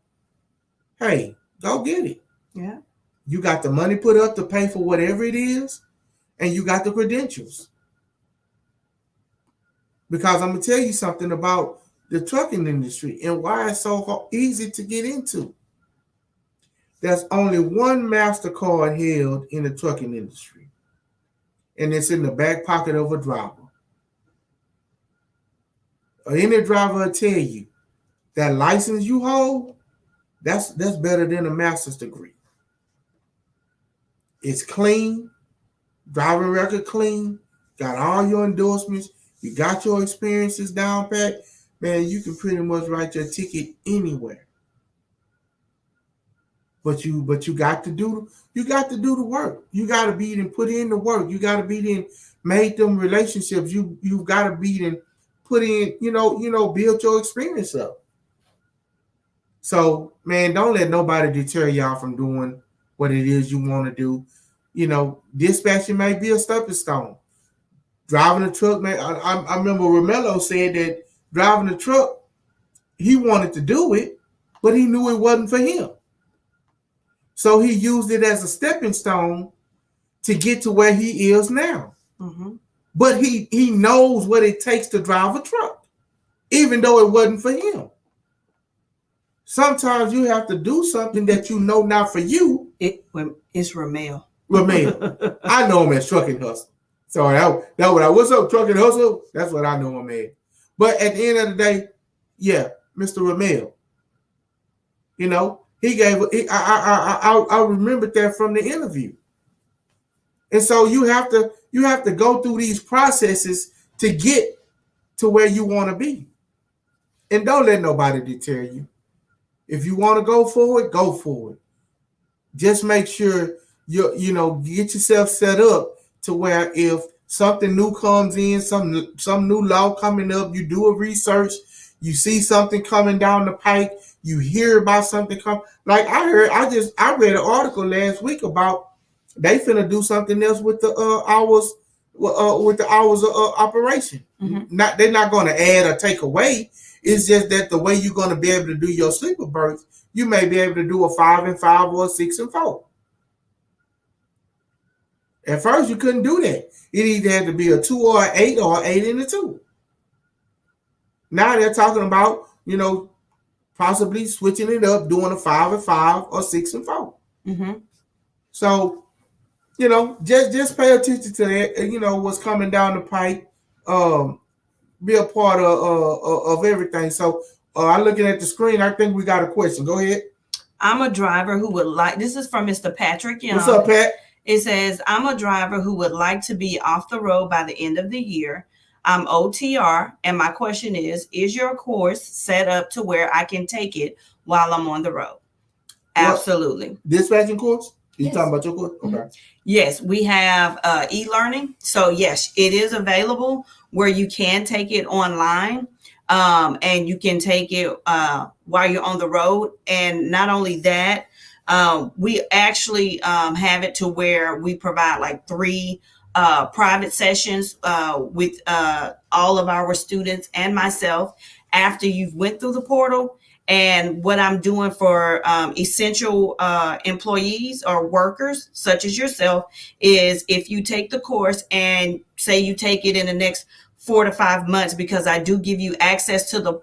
Hey, go get it. Yeah. You got the money put up to pay for whatever it is, and you got the credentials. Because I'm gonna tell you something about the trucking industry and why it's so easy to get into. There's only one MasterCard held in the trucking industry, and it's in the back pocket of a driver. Or any driver will tell you that license you hold, that's better than a master's degree. It's clean, driving record clean, got all your endorsements, you got your experiences down pat. Man, you can pretty much write your ticket anywhere. But you got to do the work. You got to be and put in the work. You got to be in make them relationships. You got to be and put in, build your experience up. So, man, don't let nobody deter y'all from doing what it is you want to do. Dispatching may be a stepping stone. Driving a truck, man. I remember Romello said that driving a truck, he wanted to do it, but he knew it wasn't for him. So he used it as a stepping stone to get to where he is now. Mm-hmm. But he knows what it takes to drive a truck, even though it wasn't for him. Sometimes you have to do something that you know not for you. It's Ramel. Ramel. I know him as Trucking Hustle. So that what I what's up, Trucking Hustle? That's what I know him as. But at the end of the day, yeah, Mr. Ramel. You know, I remembered that from the interview. And so you have to go through these processes to get to where you want to be. And don't let nobody deter you. If you want to go forward, go forward. Just make sure get yourself set up to where if something new comes in, some new law coming up, you do a research, you see something coming down the pike, you hear about something come. Like I read an article last week about they finna do something else with the hours of operation. Mm-hmm. They're not going to add or take away. It's just that the way you're going to be able to do your sleeper berths, you may be able to do a 5 and 5 or a 6 and 4. At first, you couldn't do that. It either had to be a 2 or an 8 or an 8 and a 2. Now they're talking about, possibly switching it up, doing a 5 and 5 or 6 and 4. Mm-hmm. So, just pay attention to that. What's coming down the pipe. Be a part of everything. So, I'm looking at the screen. I think we got a question. Go ahead. I'm a driver who would like. This is from Mr. Patrick Young. What's up, Pat? It says, I'm a driver who would like to be off the road by the end of the year. I'm OTR, and my question is your course set up to where I can take it while I'm on the road? Absolutely. Dispatching course? You Yes. talking about your course? Okay. Mm-hmm. Yes, we have e-learning. So yes, it is available where you can take it online, and you can take it while you're on the road. And not only that, we actually have it to where we provide like 3 private sessions with all of our students and myself after you've went through the portal. And what I'm doing for essential employees or workers such as yourself is if you take the course and say you take it in the next 4 to 5 months, because I do give you access to the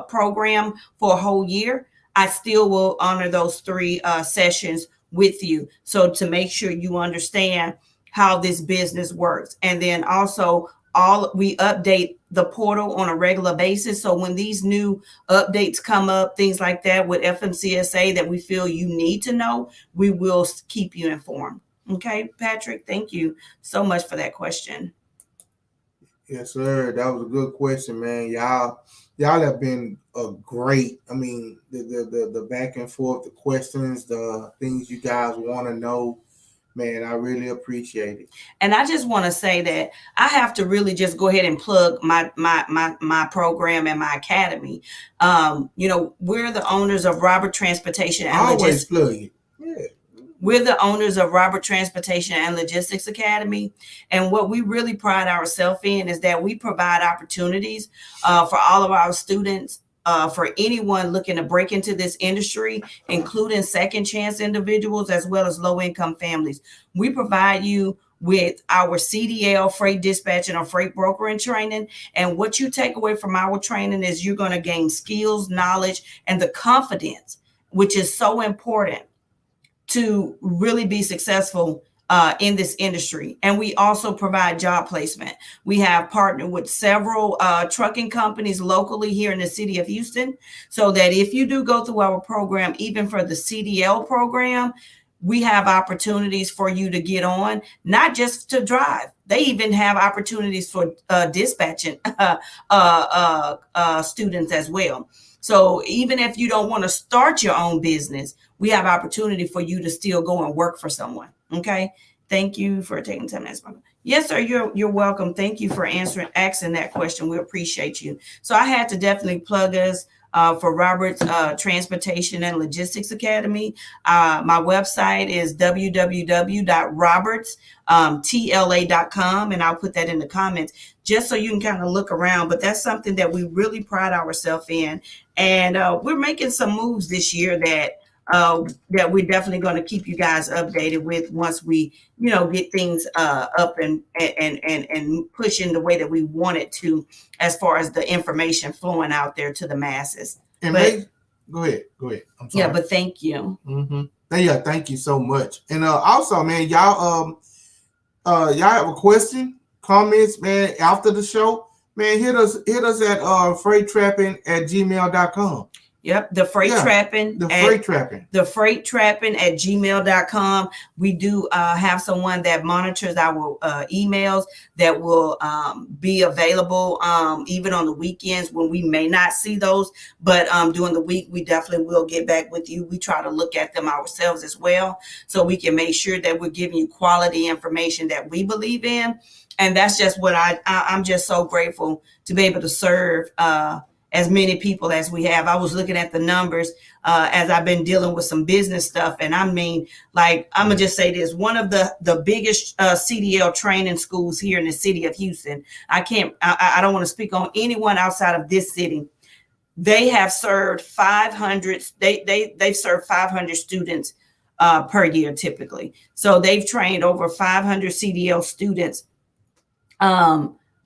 program for a whole year, I still will honor those 3 sessions with you. So to make sure you understand how this business works. And then also we update the portal on a regular basis. So when these new updates come up, things like that with FMCSA that we feel you need to know, we will keep you informed. Okay, Patrick, thank you so much for that question. Yes, sir. That was a good question, man. Y'all have been a great. I mean, the back and forth, the questions, the things you guys want to know. Man, I really appreciate it. And I just want to say that I have to really just go ahead and plug my program and my academy. We're the owners of Robert Transportation and Always plug it. Yeah. We're the owners of Robert Transportation and Logistics Academy. And what we really pride ourselves in is that we provide opportunities for all of our students, for anyone looking to break into this industry, including second chance individuals as well as low income families. We provide you with our CDL, freight dispatching or freight brokering training. And what you take away from our training is you're going to gain skills, knowledge, and the confidence, which is so important to really be successful in this industry. And we also provide job placement. We have partnered with several trucking companies locally here in the city of Houston, so that if you do go through our program, even for the CDL program, we have opportunities for you to get on, not just to drive. They even have opportunities for dispatching students as well. So even if you don't want to start your own business, we have opportunity for you to still go and work for someone. Okay. Thank you for taking time to answer. Yes, sir. You're welcome. Thank you for asking that question. We appreciate you. So I had to definitely plug us for Robert's Transportation and Logistics Academy. My website is www.robertstla.com, and I'll put that in the comments just so you can kind of look around. But that's something that we really pride ourselves in. And we're making some moves this year that that we're definitely going to keep you guys updated with once we, get things up and push in the way that we want it to, as far as the information flowing out there to the masses. And go ahead. I'm sorry. Yeah, but thank you. Mm-hmm. Yeah, thank you so much. And also, man, y'all have a question, comments, man, after the show, man, hit us at freighttrapping@gmail.com. Yep, the freight trapping. The freight trapping. The freight trapping at gmail.com. We do have someone that monitors our emails that will be available even on the weekends when we may not see those. But during the week, we definitely will get back with you. We try to look at them ourselves as well, so we can make sure that we're giving you quality information that we believe in. And that's just what I'm just so grateful to be able to serve as many people as we have. I was looking at the numbers as I've been dealing with some business stuff. And I mean, like, I'm going to just say this, one of the biggest CDL training schools here in the city of Houston. I don't want to speak on anyone outside of this city. They have served 500. They've served 500 students per year typically. So they've trained over 500 CDL students.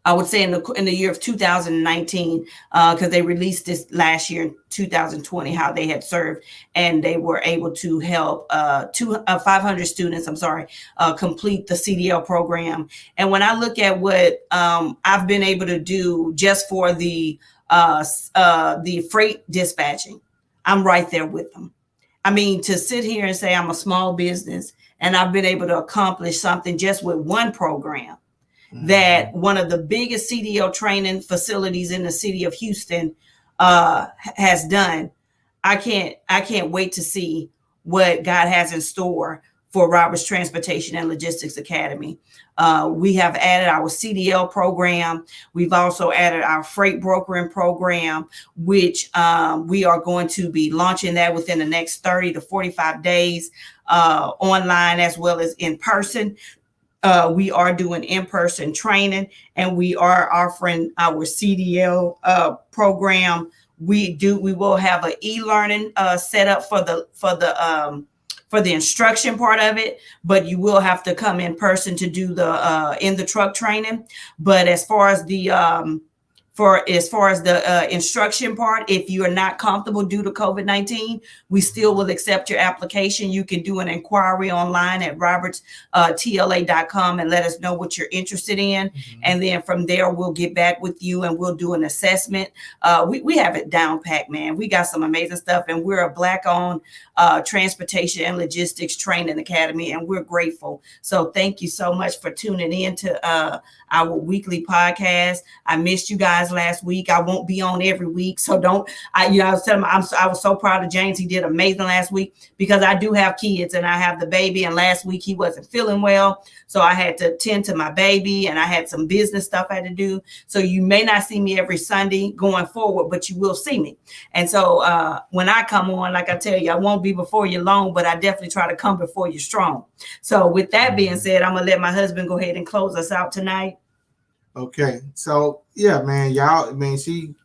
I would say in the year of 2019, because they released this last year in 2020, how they had served, and they were able to help 500 students, complete the CDL program. And when I look at what I've been able to do just for the freight dispatching, I'm right there with them. I mean, to sit here and say I'm a small business and I've been able to accomplish something just with one program that one of the biggest CDL training facilities in the city of Houston has done. I can't wait to see what God has in store for Roberts Transportation and Logistics Academy. We have added our CDL program. We've also added our freight brokering program, which we are going to be launching that within the next 30 to 45 days, online as well as in person. We are doing in-person training, and we are offering our CDL program. We will have an e-learning set up for the instruction part of it, but you will have to come in person to do the in the truck training. But as far as the instruction part, if you are not comfortable due to COVID-19, we still will accept your application. You can do an inquiry online at robertstla.com and let us know what you're interested in. Mm-hmm. And then from there, we'll get back with you and we'll do an assessment. We have it down packed, man. We got some amazing stuff, and we're a Black-owned transportation and logistics training academy, and we're grateful. So thank you so much for tuning in to our weekly podcast. I missed you guys last week. I won't be on every week, so I was telling him I was so proud of James. He did amazing last week because I do have kids and I have the baby. And last week he wasn't feeling well, so I had to tend to my baby, and I had some business stuff I had to do. So you may not see me every Sunday going forward, but you will see me. And so when I come on, like I tell you, I won't be before you long, but I definitely try to come before you strong. So with that being said, I'm gonna let my husband go ahead and close us out tonight. Okay, so yeah, man, y'all, man,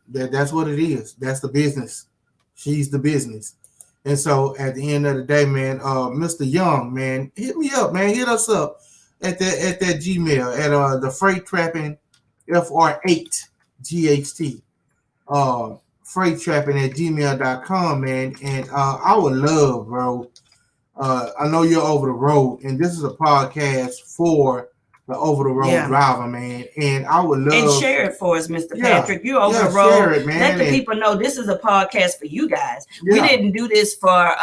that's what it is. That's the business. She's the business. And so at the end of the day, man, Mr. Young, man, hit me up, man. Hit us up at that Gmail at the freight trapping FR8 GHT. Freight trapping at gmail.com, man. And I would love, bro. I know you're over the road, and this is a podcast for the over-the-road driver, man. And I would love... And share it for us, Mr. Patrick. You're over the road. Share it, man. Let the people know this is a podcast for you guys. Yeah. We didn't do this for,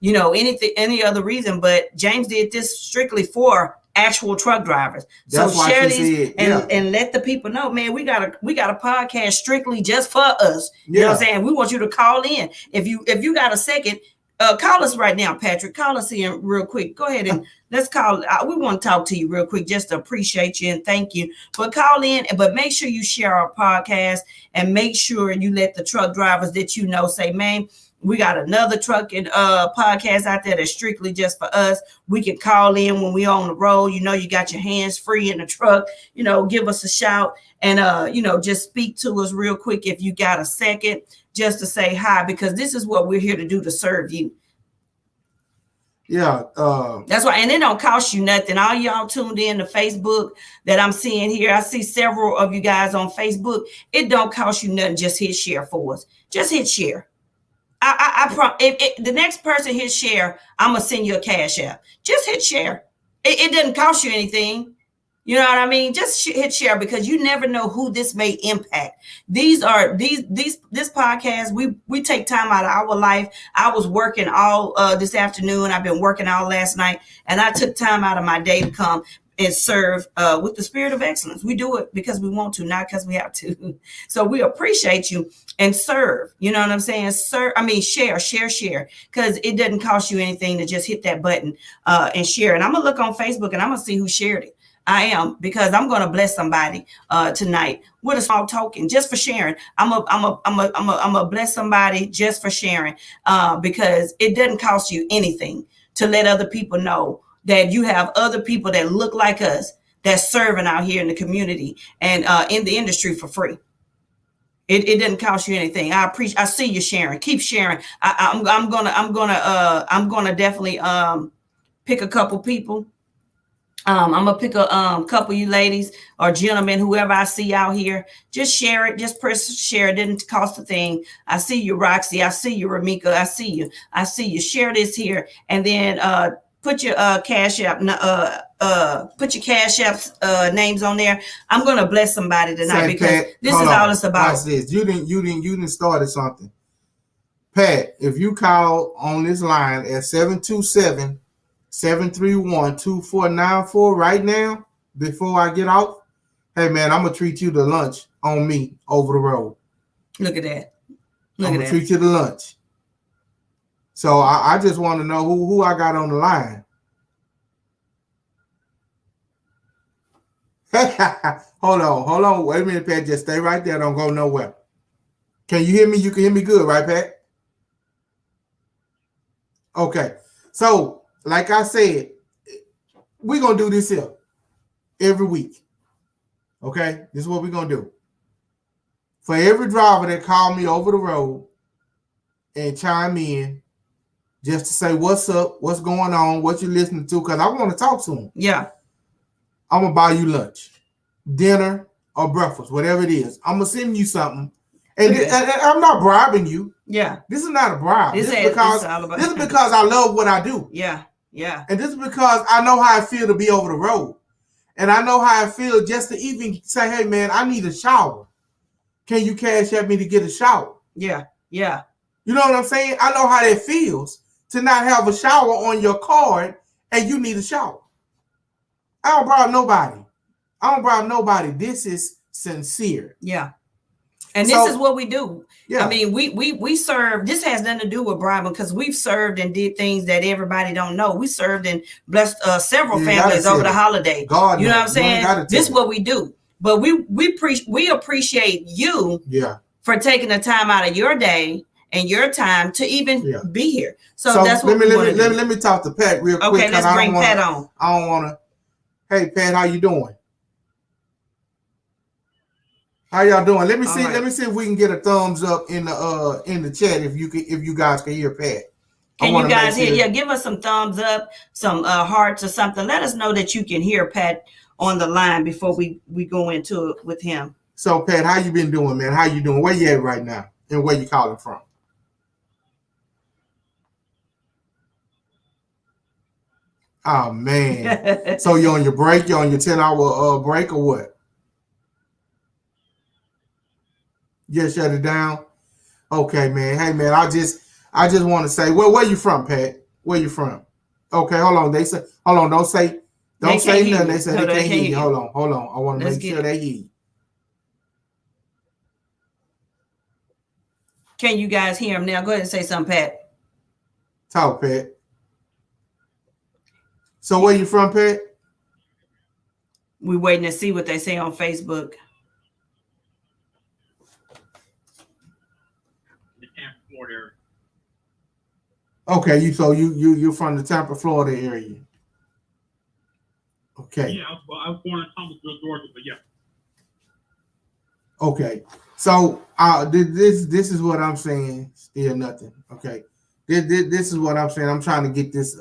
any other reason, but James did this strictly for actual truck drivers. So share these and let the people know, man, we got a podcast strictly just for us. You know what I'm saying? We want you to call in. If you got a second, call us right now, Patrick. Call us in real quick. Go ahead and let's call. We want to talk to you real quick just to appreciate you and thank you. But call in, but make sure you share our podcast and make sure you let the truck drivers that you know say, man, we got another trucking podcast out there that's strictly just for us. We can call in when we're on the road. You know, you got your hands free in the truck. Give us a shout and, just speak to us real quick if you got a second just to say hi, because this is what we're here to do, to serve you. Yeah. That's why, and it don't cost you nothing. All y'all tuned in to Facebook that I'm seeing here. I see several of you guys on Facebook. It don't cost you nothing. Just hit share for us. Just hit share. If the next person hits share, I'm gonna send you a cash app. Just hit share. It doesn't cost you anything. You know what I mean? Just hit share because you never know who this may impact. This podcast, we take time out of our life. I was working all this afternoon. I've been working all last night, and I took time out of my day to come and serve with the spirit of excellence. We do it because we want to, not because we have to. So we appreciate you and serve. You know what I'm saying? Share, because it doesn't cost you anything to just hit that button and share. And I'm gonna look on Facebook and I'm gonna see who shared it. I am, because I'm going to bless somebody tonight with a small token just for sharing. I'm a bless somebody just for sharing because it doesn't cost you anything to let other people know that you have other people that look like us that's serving out here in the community and in the industry for free. It doesn't cost you anything. I see you sharing. Keep sharing. I'm gonna definitely pick a couple people. I'm gonna pick a couple of you ladies or gentlemen, whoever I see out here. Just share it. Just press share. It didn't cost a thing. I see you, Roxy. I see you, Ramika. I see you. Share this here, and then put your cash app. Put your cash apps names on there. I'm gonna bless somebody tonight because Pat, this is all it's about. Watch this. You didn't started something. Pat, if you call on this line at 727-731-2494 right now, before I get off, hey man, I'm gonna treat you to lunch on me over the road. Look at that. I'm gonna treat you to lunch. So I just want to know who I got on the line. Hold on. Wait a minute, Pat. Just stay right there. Don't go nowhere. Can you hear me? You can hear me good, right, Pat? Okay. So, like I said, we're going to do this here every week. Okay? This is what we're going to do. For every driver that called me over the road and chime in just to say what's up, what's going on, what you're listening to, because I want to talk to them. Yeah. I'm going to buy you lunch, dinner, or breakfast, whatever it is. I'm going to send you something. And I'm not bribing you. Yeah. This is not a bribe. This is because I love what I do. Yeah. And this is because I know how I feel to be over the road. And I know how I feel just to even say, hey, man, I need a shower. Can you cash at me to get a shower? Yeah. You know what I'm saying? I know how that feels to not have a shower on your card and you need a shower. I don't bribe nobody. This is sincere. Yeah. And this is what we do. Yeah. I mean, we serve. This has nothing to do with bribing because we've served and did things that everybody don't know. We served and blessed several families over the holiday. God, you know what I'm saying? This is what we do. But we appreciate you for taking the time out of your day and your time to even be here. So that's what let me talk to Pat real quick. Okay, let's bring Pat on. I don't want to. Hey, Pat, how you doing? How y'all doing? Let me see. Let me see if we can get a thumbs up in the chat if you guys can hear Pat. Can you guys hear? Yeah, give us some thumbs up, some hearts or something. Let us know that you can hear Pat on the line before we go into it with him. So, Pat, how you been doing, man? How you doing? Where you at right now? And where you calling from? Oh man. So you're on your break? You're on your 10-hour break or what? Just shut it down. Okay, man. Hey, man. I just want to say, where you from, Pat? Where you from? Okay, hold on. Don't say nothing. They say they can't hear you. Hold on. I want to make sure they hear you. Can you guys hear him now? Go ahead and say something, Pat. Talk, Pat. So where you from, Pat? We're waiting to see what they say on Facebook. Okay, you're from the Tampa, Florida area. Okay. Yeah, I was born in Thomasville, Georgia, but yeah. Okay, so this is what I'm saying. Still nothing. Okay, This is what I'm saying. I'm trying to get this.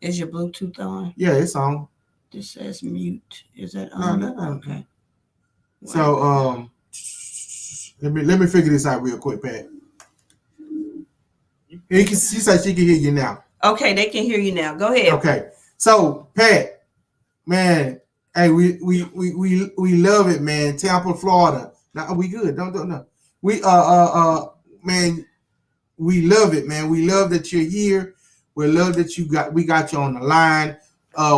Is your Bluetooth on? Yeah, it's on. This says mute. Is that No, on? no. Okay. So let me figure this out real quick, Pat. She said she can hear you now. Okay, they can hear you now. Go ahead. Okay. So Pat, man, hey, we love it, man. Tampa, Florida. Now we good. Don't no. We man, we love it, man. We love that you're here. We love that we got you on the line.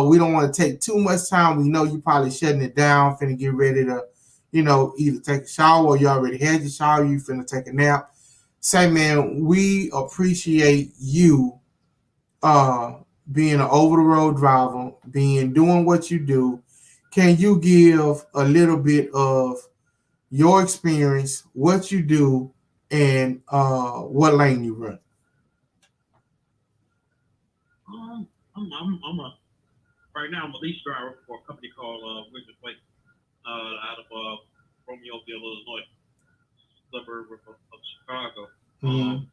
We don't want to take too much time. We know you probably shutting it down, finna get ready to, either take a shower or you already had your shower, you finna take a nap. Say, man, we appreciate you being an over-the-road driver, doing what you do. Can you give a little bit of your experience, what you do, and what lane you run? Right now I'm a lease driver for a company called Winter Place out of Romeoville, Illinois, suburb of Chicago. Mm-hmm.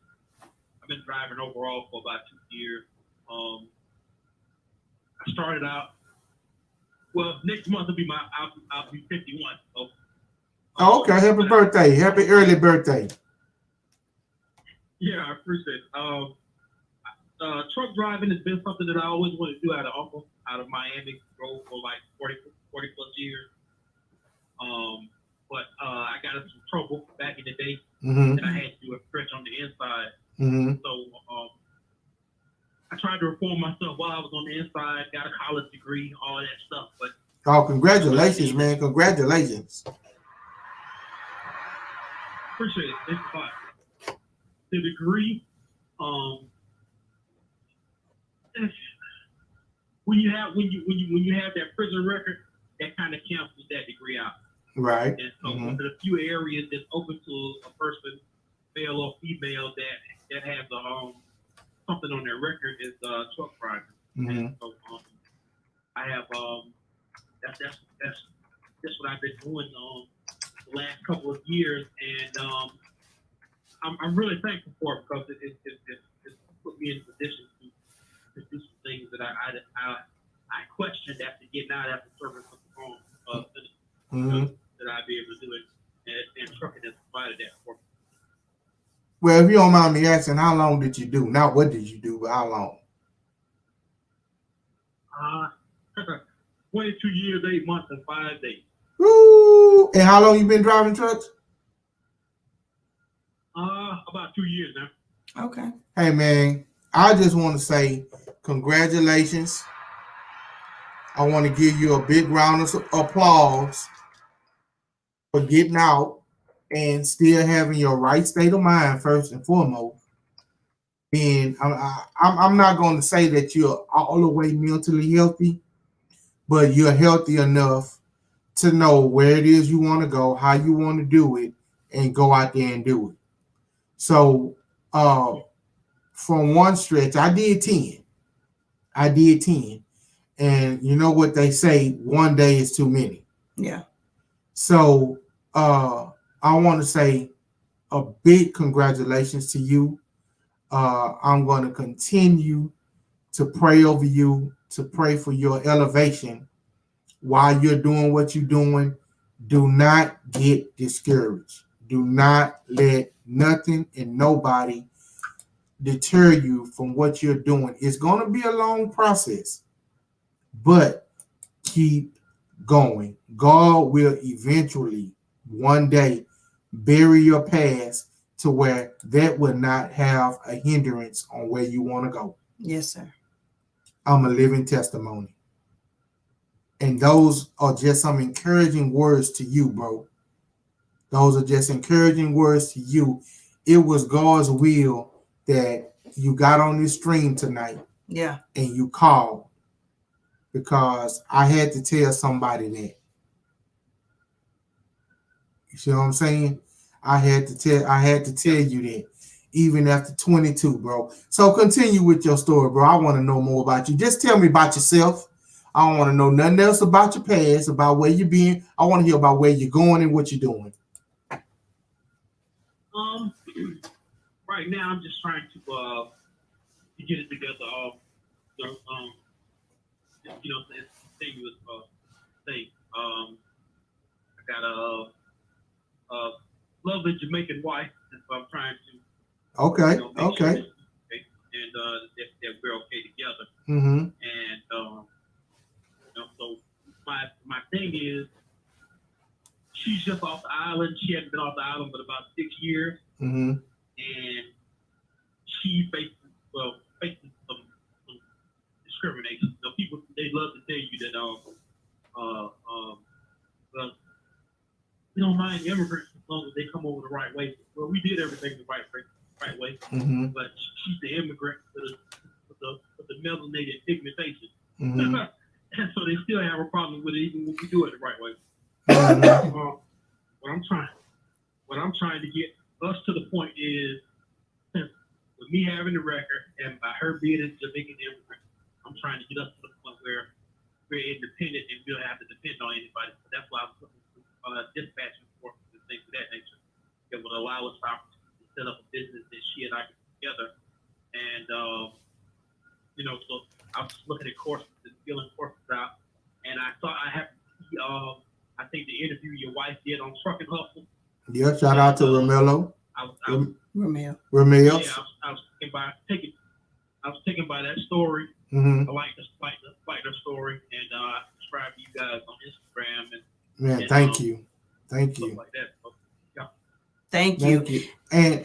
I've been driving overall for about 2 years. I started out. Well, next month will be I'll be 51. So. Okay, happy birthday! Happy early birthday! Yeah, I appreciate it. Truck driving has been something that I always wanted to do out of Miami. Drove for like 40 plus years. But I got into some trouble back in the day, and I had to do a stretch on the inside. Mm-hmm. So I tried to reform myself while I was on the inside. Got a college degree, all that stuff. But congratulations, man! Congratulations. Appreciate it. Thanks a lot. The degree, when you have that prison record, that kind of cancels that degree out. Right. And so one of the few areas that's open to a person, male or female, that has something on their record is truck driving. And so I have that's what I've been doing the last couple of years, and I'm really thankful for it because it put me in a position to do some things that I questioned after getting out after serving some that I'd be able to do it, and trucking has provided that for me. Well, if you don't mind me asking, how long did you do? Not what did you do, but how long? 22 years, 8 months, and 5 days. Woo! And how long you been driving trucks? About 2 years now. Okay. Hey, man, I just want to say congratulations. I want to give you a big round of applause for getting out and still having your right state of mind first and foremost. And I'm not going to say that you're all the way mentally healthy, but you're healthy enough to know where it is you want to go, how you want to do it, and go out there and do it. So from one stretch, I did 10. And you know what they say, one day is too many. Yeah. So I want to say a big congratulations to you. I'm going to continue to pray over you, to pray for your elevation while you're doing what you're doing. Do not get discouraged. Do not let nothing and nobody deter you from what you're doing. It's going to be a long process, but keep going. God will eventually one day bury your past to where that will not have a hindrance on where you want to go. Yes, sir. I'm a living testimony. And those are just some encouraging words to you, bro. Those are just encouraging words to you. It was God's will that you got on this stream tonight. Yeah. And you called because I had to tell somebody that. You see what I'm saying? I had to tell you that, even after 22, bro. So continue with your story, bro. I want to know more about you. Just tell me about yourself. I don't want to know nothing else about your past, about where you've been. I want to hear about where you're going and what you're doing. Right now I'm just trying to get it together. So, you know, it's continuous thing. I got a lovely Jamaican wife, and so I'm trying to Okay. you know, make Okay. sure that, okay, and that we're okay together. Mm-hmm. And you know, so my thing is, she's just off the island. She hadn't been off the island but about 6 years, Mm-hmm. and she faces some discrimination. So people, they love to tell you that well, we don't mind immigrants as long as they come over the right way. Well, we did everything the right way, Mm-hmm. but she's the immigrant with the melanated pigmentation. Mm-hmm. And so they still have a problem with it even when we do it the right way. Mm-hmm. What I'm trying to get us to the point is, with me having the record and by her being a Jamaican immigrant, I'm trying to get us to the point where we're independent and we don't have to depend on anybody. So that's why I'm putting dispatching forces and things of that nature. It would allow us to set up a business that she and I can put together. And you know, so I'm just looking at courses and filling courses out. And I thought I happened to see I think the interview your wife did on Trucking Hustle. Yeah, shout out to Romello. Ramil. Ramil. Yeah, I was taken by that story. Mm-hmm. I like the story, and I subscribe to you guys on Instagram and Man, thank you. Thank stuff you. like that. So, yeah. Thank you. Thank you.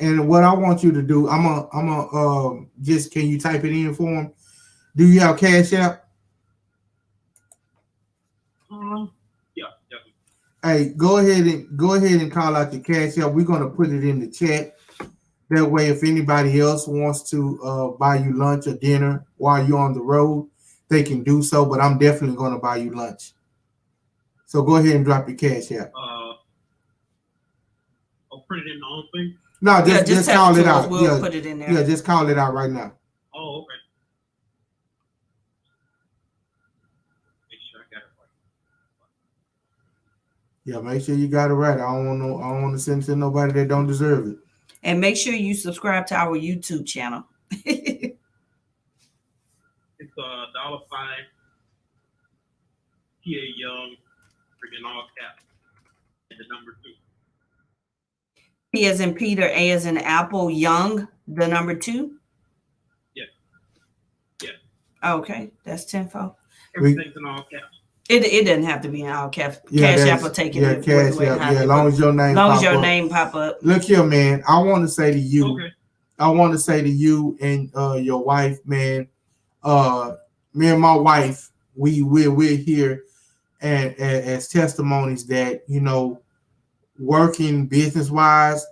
And what I want you to do, I'm a just can you type it in for him? Do you have Cash App? Yeah. Hey, go ahead and call out the Cash App. We're gonna put it in the chat. That way, if anybody else wants to buy you lunch or dinner while you're on the road, they can do so. But I'm definitely gonna buy you lunch. So go ahead and drop your Cash App. I'll put it in the own thing. No, just call it out. We'll put it in there. Yeah, just call it out right now. Oh, okay. Make sure I got it right. Yeah, make sure you got it right. I don't want to send it to nobody that don't deserve it. And make sure you subscribe to our YouTube channel. It's $5 P.A. Young, freaking all caps, and the number 2. P as in Peter, A as in Apple, Young, the number 2. Yeah. Okay, that's 10-4. Everything's in all caps. It doesn't have to be in all caps. Yeah, Cash App will take it. Yeah, Cash App. Yeah, as long as your name. Pop up. Look here, man. I want to say to you. Okay. I want to say to you and your wife, man. Me and my wife, we're here, and as testimonies that working business wise,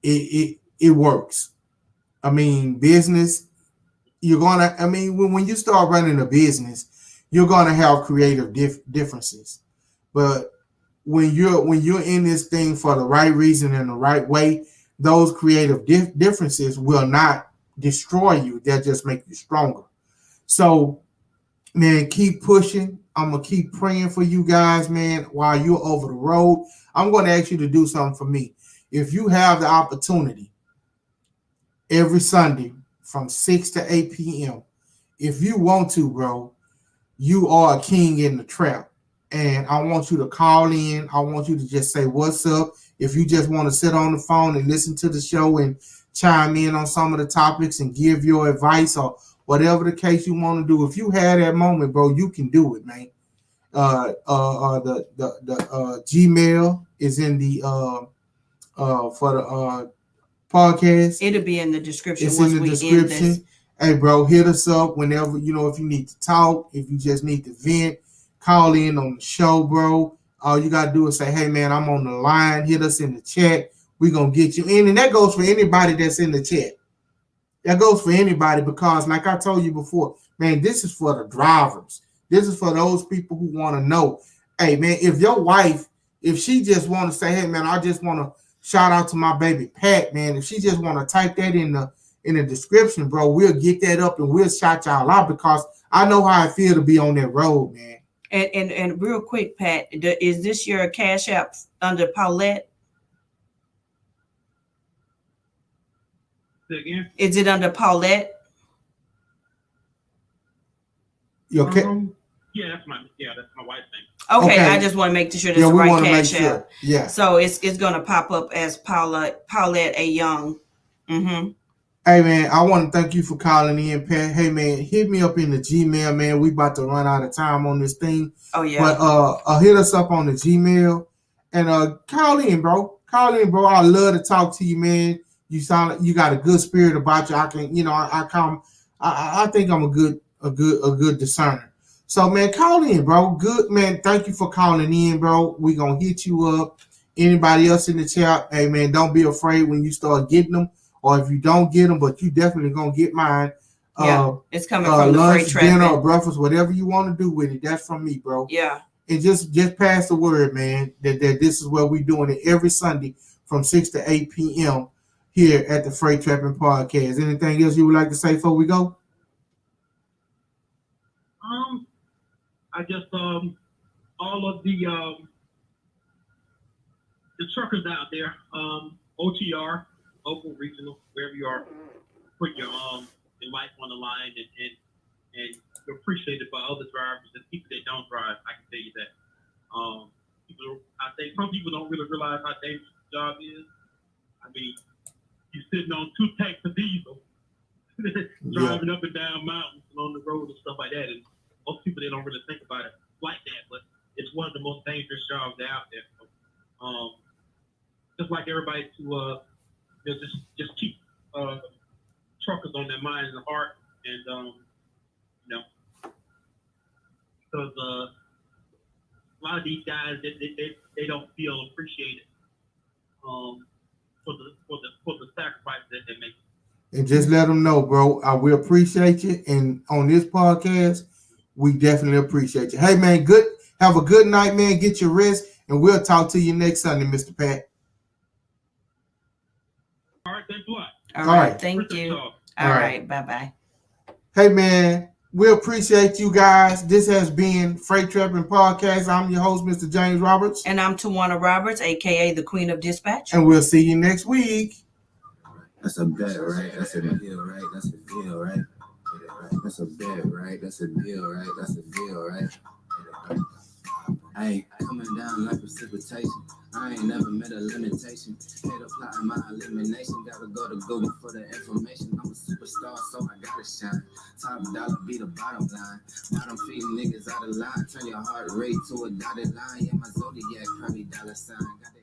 it works. I mean, business. You're gonna. I mean, when you start running a business, you're gonna have creative differences, but when you're in this thing for the right reason and the right way, those creative differences will not destroy you. They'll just make you stronger. So, man, keep pushing. I'm gonna keep praying for you guys, man. While you're over the road, I'm gonna ask you to do something for me. If you have the opportunity, every Sunday from 6 to 8 p.m., if you want to, bro. You are a king in the trap, and I want you to call in. I want you to just say what's up. If you just want to sit on the phone and listen to the show and chime in on some of the topics and give your advice or whatever the case you want to do, if you had that moment, bro, you can do it, man. The Gmail is in the for the podcast. It'll be in the description. It's in the description. Hey, bro, hit us up whenever, if you need to talk, if you just need to vent, call in on the show, bro. All you got to do is say, hey, man, I'm on the line. Hit us in the chat. We're going to get you in. And that goes for anybody that's in the chat. That goes for anybody because, like I told you before, man, this is for the drivers. This is for those people who want to know, hey, man, if your wife, if she just want to say, hey, man, I just want to shout out to my baby Pat, man. If she just want to type that in the description, bro, we'll get that up and we'll shout y'all out because I know how I feel to be on that road, man. And real quick, Pat, is this your Cash App under Paulette? Say again? Is it under Paulette? Your Yeah, that's my wife's name. Okay, Okay. I just want to make sure that's yeah, the we right want to make cash sure. app. Yeah. So it's gonna pop up as Paulette A. Young. Mm-hmm. Hey man, I want to thank you for calling in, Pat. Hey man, hit me up in the Gmail, man. We about to run out of time on this thing. Oh yeah. But hit us up on the Gmail and call in, bro. Call in, bro. I love to talk to you, man. You sound like you got a good spirit about you. I can, I think I'm a good discerner. So man, call in, bro. Good man. Thank you for calling in, bro. We gonna hit you up. Anybody else in the chat? Hey man, don't be afraid when you start getting them. Or if you don't get them, but you definitely gonna get mine. Yeah, it's coming from the lunch, freight trapping. dinner, or breakfast, whatever you want to do with it. That's from me, bro. Yeah. And just pass the word, man, that this is where we're doing it every Sunday from 6 to 8 p.m. here at the Freight Trapping Podcast. Anything else you would like to say before we go? I just all of the truckers out there, OTR, local, regional, wherever you are, put your life on the line and you're appreciated by other drivers and people that don't drive. I can tell you that. I think some people don't really realize how dangerous the job is. I mean, you're sitting on 2 tanks of diesel, driving up and down mountains and on the road and stuff like that. And most people, they don't really think about it like that, but it's one of the most dangerous jobs out there. So, just like everybody to just keep truckers on their mind and heart, and because a lot of these guys they don't feel appreciated for the sacrifice that they make. And just let them know, bro. We appreciate you, and on this podcast, we definitely appreciate you. Hey man, have a good night, man. Get your rest, and we'll talk to you next Sunday, Mr. Pat. All right, thanks a lot. All right. Thank you. All right. Bye-bye. Hey, man, we appreciate you guys. This has been Freight Trapping Podcast. I'm your host, Mr. James Roberts. And I'm Tawana Roberts, a.k.a. the Queen of Dispatch. And we'll see you next week. That's a bet, right? That's a deal, right? That's a deal, right? That's a bet, right? That's a deal, right? That's a deal, right? I ain't coming down like precipitation. I ain't never met a limitation. Hate applying my elimination. Gotta go to Google for the information. I'm a superstar, so I gotta shine. Top dollar be the bottom line. Bottom feeding niggas out of line. Turn your heart rate to a dotted line. Yeah, my zodiac probably $sign. Got the